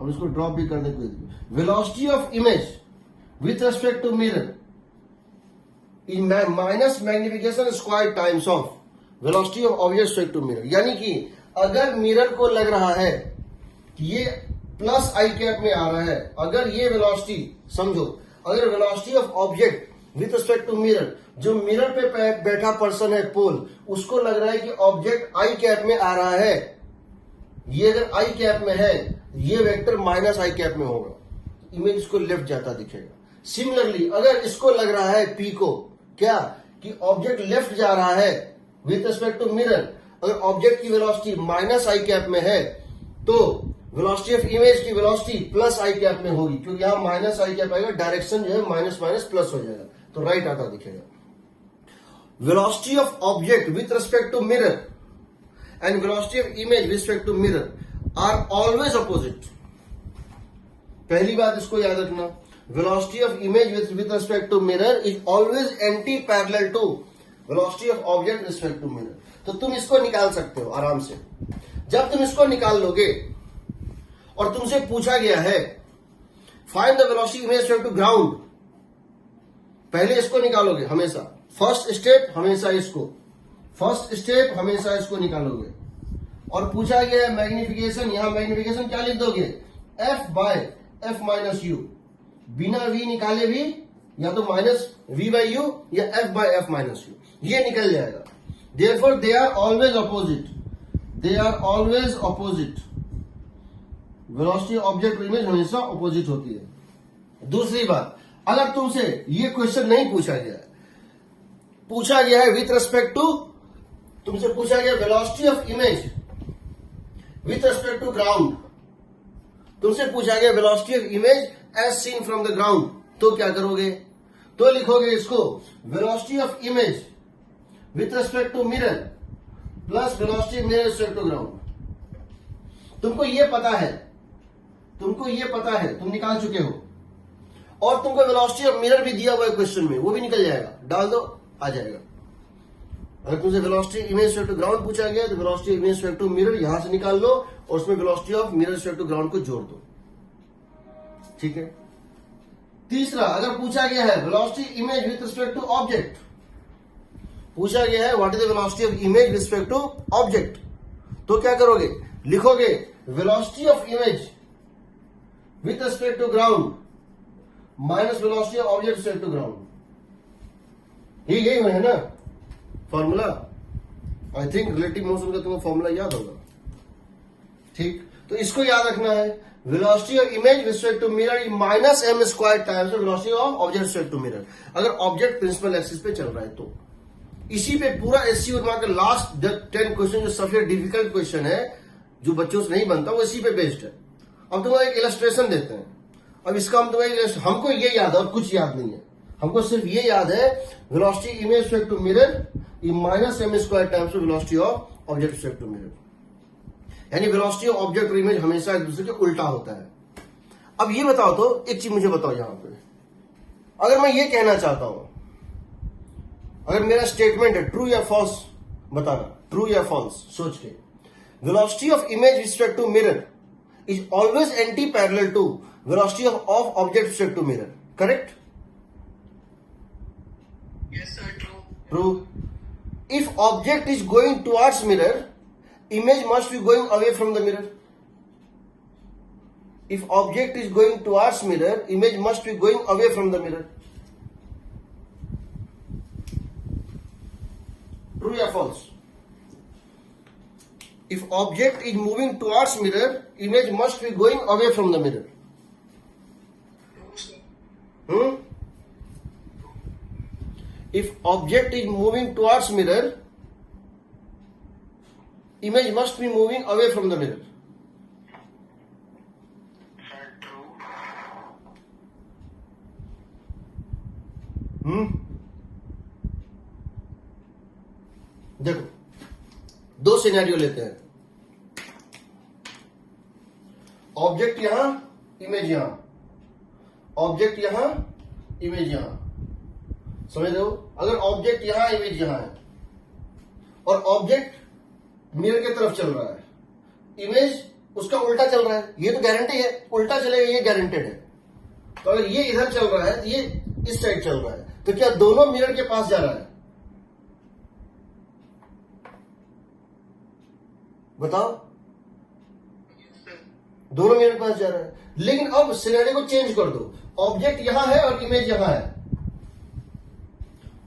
अब इसको ड्रॉप भी करने को, velocity of image with respect to mirror in minus magnification square times of velocity of object respect to mirror. यानी कि अगर मिरर को लग रहा है कि ये प्लस आई कैप में आ रहा है, अगर ये वेलोसिटी समझो, अगर velocity of object with respect to mirror, जो मिरर पे बैठा पर्सन है पोल, उसको लग रहा है कि ऑब्जेक्ट आई कैप में आ रहा है, ये अगर आई कैप में है, ये वेक्टर माइनस आई कैप में होगा, इमेज इसको लेफ्ट जाता दिखेगा। सिमिलरली अगर इसको लग रहा है पी को क्या कि ऑब्जेक्ट लेफ्ट जा रहा है विथ रिस्पेक्ट टू मिरर, अगर ऑब्जेक्ट की वेलोसिटी माइनस आई कैप में है तो वेलोसिटी ऑफ इमेज की वेलोसिटी प्लस आई कैप में होगी, क्योंकि यहां माइनस आई कैप आएगा, डायरेक्शन जो है माइनस माइनस प्लस हो जाएगा, तो राइट आता दिखेगा। Velocity of object with respect to mirror and velocity of image with respect to mirror are always opposite। पहली बात इसको याद रखना, velocity of image with respect to mirror is always anti parallel to velocity of object with respect to mirror। तो तुम इसको निकाल सकते हो आराम से। जब तुम इसको निकाल लोगे और तुमसे पूछा गया है find the velocity image respect to ground, पहले इसको निकालोगे हमेशा, फर्स्ट स्टेप हमेशा इसको, फर्स्ट स्टेप हमेशा इसको निकालोगे। और पूछा गया है मैग्निफिकेशन, यहां मैग्निफिकेशन क्या लिख दोगे, f by f minus U, बिना v निकाले भी या तो माइनस v बाई यू या f by f minus you, ये निकल जाएगा। Therefore they are always opposite, they are always opposite, velocity object image हमेशा अपोजिट होती है। दूसरी बात, अगर तुमसे ये क्वेश्चन नहीं पूछा गया है, पूछा गया है विथ रेस्पेक्ट टू, तुमसे पूछा गया velocity of image with respect to ground, तुमसे पूछा गया velocity of image as seen from the ground, तो क्या करोगे, तो लिखोगे इसको velocity of image with respect to mirror plus velocity mirror respect to ground. तुमको ये पता है, तुमको ये पता है, तुम निकाल चुके हो, और तुमको वेलोसिटी ऑफ मिरर भी दिया हुआ है क्वेश्चन में, वो भी निकल जाएगा, डाल दो आ जाएगा। अगर तुमसे velocity image respect to ground पूछा गया तो velocity image respect to mirror यहां से निकाल लो और उसमें velocity of mirror respect to ground को जोड़ दो, ठीक है। तीसरा, अगर पूछा गया है velocity image with respect to object, पूछा गया है what is the velocity of image with respect to object, तो क्या करोगे, लिखोगे velocity of image with respect to ground minus velocity of object respect to ground. यही है ना formula. I think relative motion का तुम्हें फॉर्मूला याद होगा। ठीक, तो इसको याद रखना है, velocity of image with respect to mirror minus M square times velocity of object respect to mirror, अगर ऑब्जेक्ट प्रिंसिपल एक्सिस पे चल रहा है तो। इसी पे पूरा एससी उर्मा का लास्ट 10 क्वेश्चन जो सबसे डिफिकल्ट क्वेश्चन है, जो बच्चों से नहीं बनता, वो इसी पे बेस्ड है। अब तुम्हें एक इलस्ट्रेशन देते हैं, अब इसका हम तुम्हें, हमको ये याद है और कुछ याद नहीं है, हमको सिर्फ ये याद है velocity image respect to mirror minus M square times velocity of object respect to mirror, यानी वेलोसिटी ऑफ ऑब्जेक्ट और इमेज हमेशा एक दूसरे के उल्टा होता है। अब ये बताओ तो, एक चीज मुझे बताओ यहां पे, अगर मैं ये कहना चाहता हूं, अगर मेरा स्टेटमेंट है ट्रू या फॉल्स बताना, ट्रू या फॉल्स सोच के, velocity of image respect to mirror is always anti parallel to velocity of object respect to mirror, correct? Yes, sir. True. True. If object is going towards mirror, image must be going away from the mirror. If object is going towards mirror, image must be going away from the mirror. True or false? If object is moving towards mirror, image must be going away from the mirror. True, sir. If object is moving towards mirror, image must be moving away from the mirror. Sir, true. देखो, दो सिनेरियो लेते हैं, ऑब्जेक्ट यहां, इमेज यहां, ऑब्जेक्ट यहां, इमेज यहां, समझ रहे हो? अगर ऑब्जेक्ट यहां, इमेज यहां है, और ऑब्जेक्ट मिरर की तरफ चल रहा है, इमेज उसका उल्टा चल रहा है, ये तो गारंटी है, उल्टा चलेगा ये गारंटेड है। तो अगर ये इधर चल रहा है तो ये इस साइड चल रहा है, तो क्या दोनों मिरर के पास जा रहा है? बताओ, Yes, sir. दोनों मिरर के पास जा रहा है। लेकिन अब सिनेरियो को चेंज कर दो, ऑब्जेक्ट यहां है और इमेज यहां है,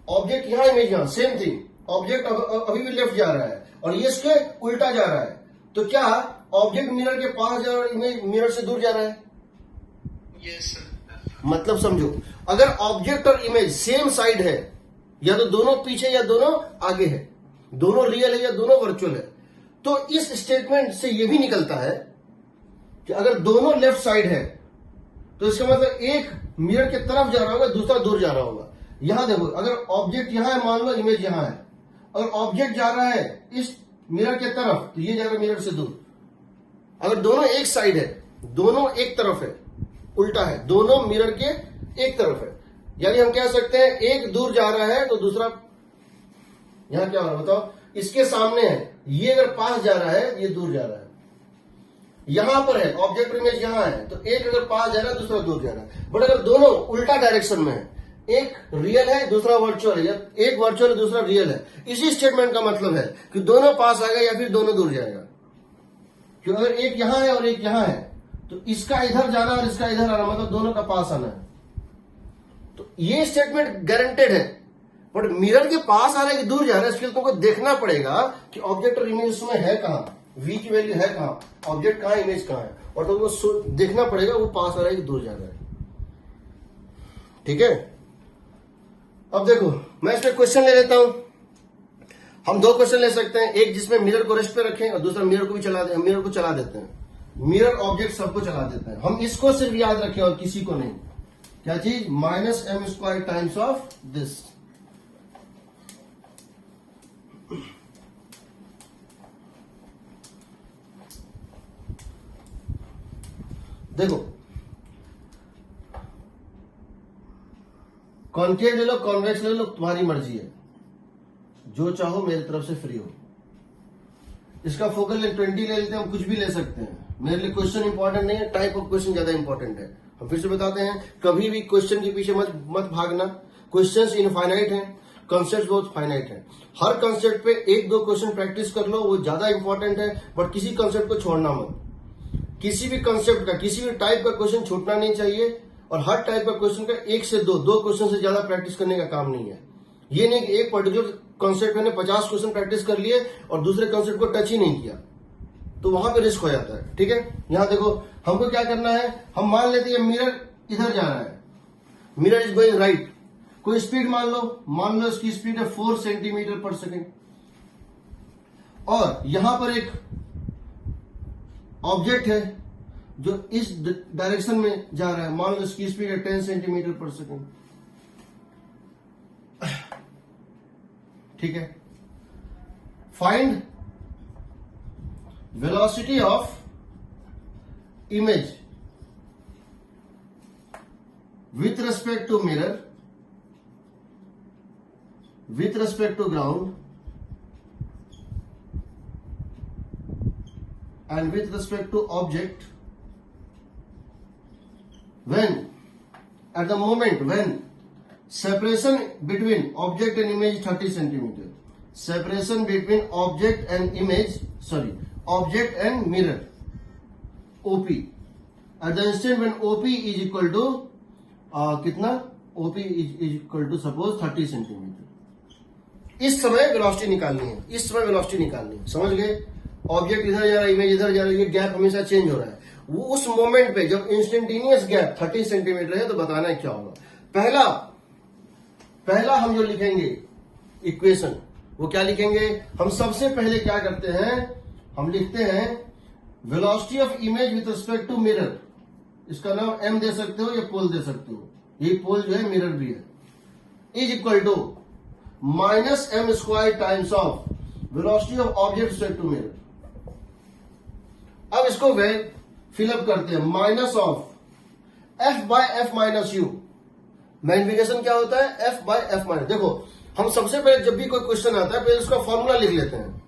ऑब्जेक्ट यहां, इमेज यहां, सेम थिंग, ऑब्जेक्ट अभी भी लेफ्ट जा रहा है और ये इसके उल्टा जा रहा है, तो क्या ऑब्जेक्ट मिरर के पास जा रहा है, इमेज मिरर से दूर जा रहा है? Yes, sir. मतलब समझो, अगर ऑब्जेक्ट और इमेज सेम साइड है, या तो दोनों पीछे या दोनों आगे है, दोनों रियल है या दोनों वर्चुअल है, तो इस स्टेटमेंट से यह भी निकलता है कि अगर दोनों लेफ्ट साइड है तो इसका मतलब एक मिरर की तरफ जा रहा होगा, दूसरा दूर जा रहा होगा। यहां देखो, अगर ऑब्जेक्ट यहां है, मान लो इमेज यहां है, अगर ऑब्जेक्ट जा रहा है इस मिरर की तरफ तो ये जा रहा है मिरर से दूर। अगर दोनों एक साइड है, दोनों एक तरफ है, उल्टा है, दोनों मिरर के एक तरफ है, यानी हम कह सकते हैं एक दूर जा रहा है तो दूसरा, यहां क्या हो रहा है बताओ, इसके सामने है, ये अगर पास जा रहा है ये दूर जा रहा है, यहां पर है ऑब्जेक्ट इमेज यहां है, तो एक अगर पास जा रहा है दूसरा दूर जा रहा है। बट अगर दोनों उल्टा डायरेक्शन में है, एक रियल है दूसरा वर्चुअल है, या एक वर्चुअल है दूसरा रियल है, इसी स्टेटमेंट का मतलब है कि दोनों पास आएगा या फिर दोनों दूर जाएगा। क्योंकि अगर एक यहां है और एक यहां है तो इसका इधर जाना और इसका इधर आना, मतलब दोनों का पास आना है। तो ये स्टेटमेंट गारंटेड है, बट मिरर के पास आ रहा है कि दूर जा रहा है, इसके लिए तुमको देखना पड़ेगा कि ऑब्जेक्ट और इमेज उसमें है कहां, वी की वैल्यू है कहां, ऑब्जेक्ट कहां, इमेज कहां है, और तुमको देखना पड़ेगा वो पास आ रहा है कि दूर जा रहा है। ठीक है, अब देखो मैं इस पे क्वेश्चन ले लेता हूं। हम दो क्वेश्चन ले सकते हैं, एक जिसमें मिरर को रेस्ट पे रखें और दूसरा मिरर को भी चला दें, मिरर को चला देते हैं, मिरर ऑब्जेक्ट सबको चला देते हैं। हम इसको सिर्फ याद रखें और किसी को नहीं। क्या चीज? Minus M square times of this. देखो, कॉन्केव ले लो, कॉन्वेक्स ले लो, तुम्हारी मर्जी है, जो चाहो मेरी तरफ से फ्री हो। इसका फोकल लेंथ 20 ले लेते हैं, हम कुछ भी ले सकते हैं, मेरे लिए क्वेश्चन इंपॉर्टेंट नहीं है, टाइप ऑफ क्वेश्चन ज्यादा इंपॉर्टेंट है। हम फिर से बताते हैं, कभी भी क्वेश्चन के पीछे मत भागना। क्वेश्चंस इनफाइनाइट हैं, कॉन्सेप्ट बहुत फाइनाइट है। हर कॉन्सेप्ट पे 1-2 क्वेश्चन प्रैक्टिस कर लो, वो ज्यादा इंपॉर्टेंट है। बट किसी कॉन्सेप्ट को छोड़ना मत। किसी भी कॉन्सेप्ट का, किसी भी टाइप का क्वेश्चन छूटना नहीं चाहिए। और हर टाइप का क्वेश्चन का 1 से 2 क्वेश्चन से ज्यादा प्रैक्टिस करने का काम नहीं है। ये नहीं कि एक पर्टिकुलर कॉन्सेप्ट मैंने 50 क्वेश्चन प्रैक्टिस कर लिए और दूसरे कॉन्सेप्ट को टच ही नहीं किया, तो वहां पे रिस्क हो जाता है। ठीक है, यहां देखो हमको क्या करना है। हम मान लेते हैं मिरर इधर जा रहा है, मिरर इज गोइंग राइट। कोई स्पीड मान लो इसकी स्पीड है 4 सेंटीमीटर पर सेकेंड। और यहां पर एक ऑब्जेक्ट है जो इस डायरेक्शन में जा रहा है, मान लो इसकी स्पीड है 10 सेंटीमीटर पर सेकेंड। ठीक है, find velocity of image with respect to mirror, with respect to ground, and with respect to object when at the moment when separation between object and image 30 centimeter, separation between object and image, object and mirror, OP, at the instant when OP is equal to कितना, OP is equal to suppose 30 centimetre. इस समय वेलोसिटी निकालनी है, इस समय वेलोसिटी निकालनी है। समझ गए? ऑब्जेक्ट इधर जा रहा है, इमेज इधर जा रही है, ये गैप हमेशा चेंज हो रहा है। वो उस मोमेंट पे जब इंस्टेंटेनियस गैप 30 सेंटीमीटर है तो बताना है क्या होगा। पहला हम जो लिखेंगे इक्वेशन, वो क्या लिखेंगे? हम सबसे पहले क्या करते हैं, हम लिखते हैं velocity of image with respect to mirror. इसका नाम m दे सकते हो या पोल दे सकते हो, ये पोल जो है मिरर भी है, is equal to minus m square times of velocity of object respect to mirror. अब इसको वे फिलअप करते हैं, minus of f by f minus u। Magnification क्या होता है? f by f minus. देखो हम सबसे पहले जब भी कोई क्वेश्चन आता है पहले उसका फॉर्मूला लिख लेते हैं।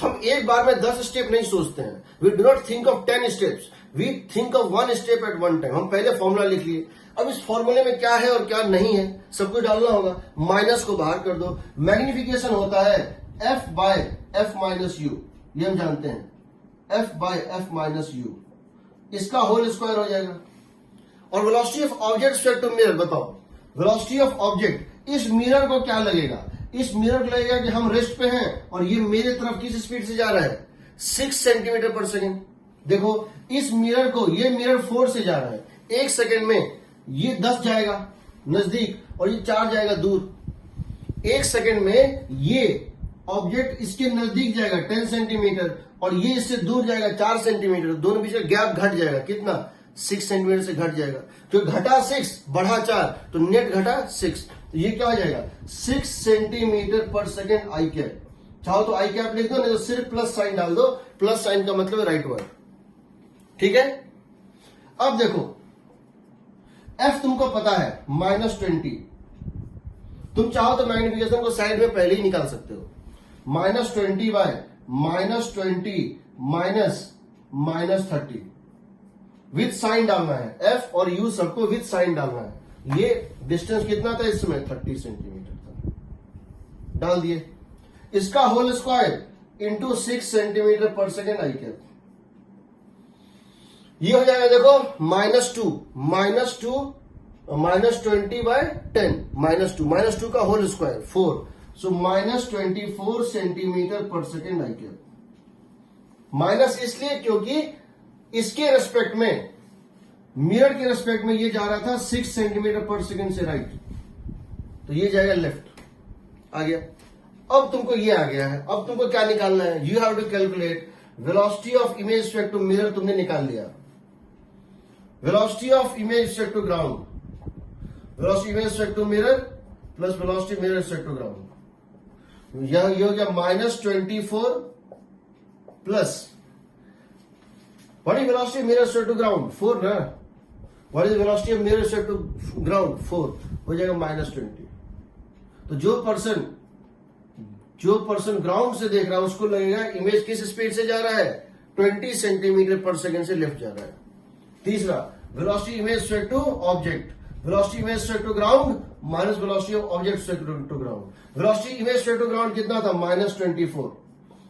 हम एक बार में 10 स्टेप नहीं सोचते हैं। We do not think of 10 steps, we think of 1 step at 1 time. हम पहले फॉर्मूला लिख लिए। अब इस फॉर्मूले में क्या है और क्या नहीं है सब कुछ डालना होगा। माइनस को बाहर कर दो। मैग्निफिकेशन होता है f by f minus you, ये हम जानते हैं, f by f minus u, इसका होल स्क्वायर हो जाएगा। और velocity of object respect to mirror, बताओ वेलोसिटी ऑफ ऑब्जेक्ट, इस मिरर को क्या लगेगा? इस मिरर को लगेगा कि हम रेस्ट पे हैं और ये मेरे तरफ किस स्पीड से जा रहा है? 6 सेंटीमीटर पर सेकेंड। देखो इस मिरर को, ये मिरर 4 से जा रहा है, 1 सेकेंड में ये 10 जाएगा नजदीक और ये 4 जाएगा दूर। 1 सेकेंड में ये ऑब्जेक्ट इसके नजदीक जाएगा 10 सेंटीमीटर और ये इससे दूर जाएगा 4 सेंटीमीटर। दोनों बीच का गैप घट जाएगा, कितना? 6 सेंटीमीटर से घट जाएगा। तो घटा 6 बढ़ा 4 तो नेट घटा 6, तो ये क्या हो जाएगा? 6 सेंटीमीटर पर सेकेंड आई कैप। चाहो तो आई कैप लिख दो, नहीं तो सिर्फ प्लस साइन डाल दो। प्लस साइन का मतलब है राइट वर्ड। ठीक है, अब देखो f तुमको पता है -20। तुम चाहो तो मैग्निफिकेशन को साइड में पहले ही निकाल सकते हो। -20 बाय -20 माइनस -30 विथ साइन डालना है। f और u सबको विथ साइन डालना है। ये डिस्टेंस कितना था इस समय? 30 सेंटीमीटर था, डाल दिए। इसका होल स्क्वायर इंटू 6 सेंटीमीटर पर सेकेंड आई कैप, ये हो जाएगा देखो -2 -20 बाय 10 -2 का होल स्क्वायर 4, सो -24 सेंटीमीटर पर सेकेंड आई कैप। माइनस इसलिए क्योंकि इसके रेस्पेक्ट में, मिरर के रेस्पेक्ट में ये जा रहा था 6 सेंटीमीटर पर सेकेंड से राइट, तो ये जाएगा लेफ्ट। आ गया। अब तुमको ये आ गया है। अब तुमको क्या निकालना है? You have to calculate velocity of image respect to mirror. तुमने निकाल लिया। Velocity of image respect to ground, velocity image respect to mirror plus velocity mirror respect to ground, ये हो गया -24 plus what is velocity mirror respect to ground? 4 ना। What is velocity of mirror respect to ground? 4 हो जाएगा -20। तो जो पर्सन ग्राउंड से देख रहा है उसको लगेगा इमेज किस स्पीड से जा रहा है? 20 सेंटीमीटर पर सेकेंड से लेफ्ट जा रहा है। तीसरा, velocity image straight to object, velocity image straight to ground minus velocity of object straight to ground. Velocity image straight to ground कितना था? -24।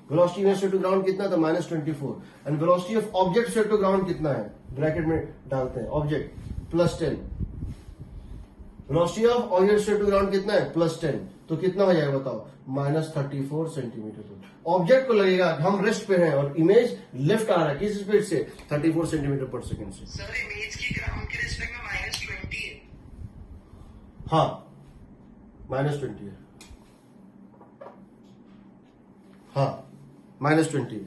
Velocity image straight to ground कितना था? -24। And velocity of object straight to ground कितना है? ब्रैकेट में डालते हैं object +10। Velocity of object straight to ground कितना है? +10। तो कितना हो जाएगा बताओ? -34 सेंटीमीटर। ऑब्जेक्ट को लगेगा हम रेस्ट पे हैं और इमेज लेफ्ट आ रहा है, किस स्पीड से? 34 सेंटीमीटर पर सेकंड से। सर इमेज की ग्राउंड के रिस्पेक्ट में -20 है। हाँ, -20 है। हाँ, -20 है।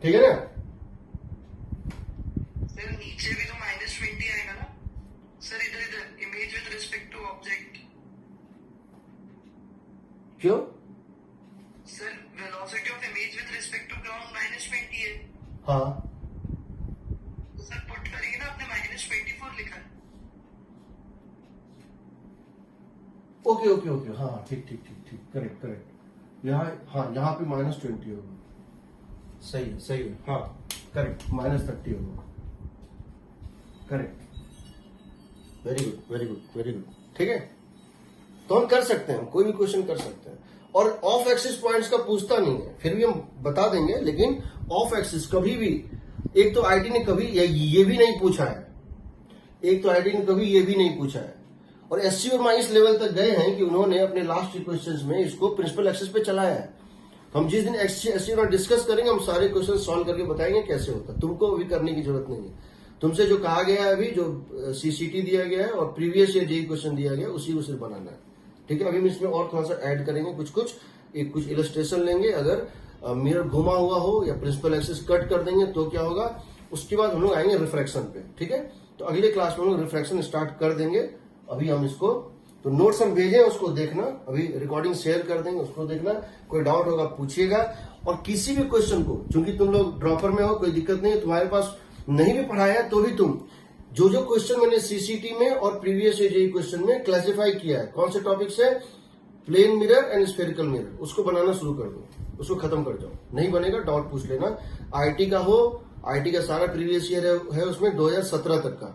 ठीक है ना? सर नीचे भी तो -20 आएगा ना? सर इधर image with respect to object. क्यों? Sir velocity of image with respect to ground -20 है। हाँ, तो सर पुट करेंगे ना, आपने -24 लिखा है। ओके ओके ओके, हाँ ठीक ठीक ठीक ठीक, करेक्ट करेक्ट। यहाँ, हाँ यहाँ पे -20 होगा। सही है सही है, हाँ करेक्ट, -30 होगा। Correct, very good very good very good. ठीक है, तो हम कर सकते हैं, कोई भी क्वेश्चन कर सकते हैं। और ऑफ एक्सिस पॉइंट्स का पूछता नहीं है, फिर भी हम बता देंगे, लेकिन ऑफ एक्सिस कभी भी, एक तो आईटी ने कभी ये भी नहीं पूछा है, एक तो आईटी ने कभी ये भी नहीं पूछा है। और एससी और माइस लेवल तक गए हैं कि उन्होंने अपने लास्ट क्वेश्चंस में इसको प्रिंसिपल एक्सिस पे चलाया है। हम जिस दिन एससी और डिस्कस करेंगे, हम सारे क्वेश्चन सॉल्व करके बताएंगे कैसे होता है। तुमको अभी करने की जरूरत नहीं है। तुमसे जो कहा गया है अभी, जो सीसीटी दिया गया है और प्रीवियस ईयर जेई क्वेश्चन दिया गया है, उसी को सिर्फ बनाना है। ठीक है, अभी हम इसमें और थोड़ा सा ऐड करेंगे, कुछ इलस्ट्रेशन लेंगे। अगर मिरर घुमा हुआ हो या प्रिंसिपल एक्सिस कट कर देंगे तो क्या होगा, उसके बाद हम लोग आएंगे रिफ्रैक्शन पे। ठीक है, तो अगले क्लास में हम लोग रिफ्रैक्शन स्टार्ट कर देंगे। अभी हम इसको, तो नोट्स हम भेजें, उसको देखना, अभी रिकॉर्डिंग शेयर कर देंगे, उसको देखना। कोई डाउट होगा पूछिएगा, और किसी भी क्वेश्चन को, चूंकि तुम लोग ड्रॉपर में हो, कोई दिक्कत नहीं है, तुम्हारे पास नहीं भी पढ़ाया है तो भी तुम जो क्वेश्चन मैंने सीसीटी में और प्रीवियस जेईई क्वेश्चन में क्लासिफाई किया है, कौन से टॉपिक से, plane mirror and spherical mirror, उसको बनाना शुरू कर दो, उसको खत्म कर जाओ। नहीं बनेगा डाउट पूछ लेना। आईटी का हो, आईटी का सारा प्रीवियस ईयर है उसमें 2017 तक का,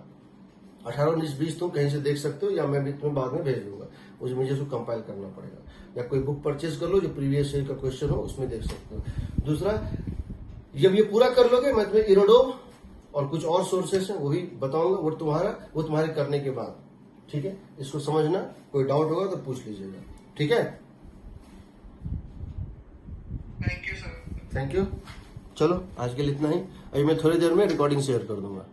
18, 19, 20 तुम कहीं से देख सकते हो, या मैं भी तुम्हें बाद में भेज दूंगा, उस मुझे उसको कंपाइल करना पड़ेगा, या कोई बुक परचेज कर लो जो प्रीवियस ईयर का क्वेश्चन हो, उसमें देख सकते हो। दूसरा, जब ये पूरा कर लोगे, मैं तुम्हें इरोडोम और कुछ और सोर्सेस हैं वो भी बताऊंगा, वो तुम्हारे करने के बाद। ठीक है, इसको समझना, कोई डाउट होगा तो पूछ लीजिएगा। ठीक है, thank you sir. Thank you. चलो आज के लिए इतना ही। अभी मैं थोड़ी देर में रिकॉर्डिंग शेयर कर दूंगा।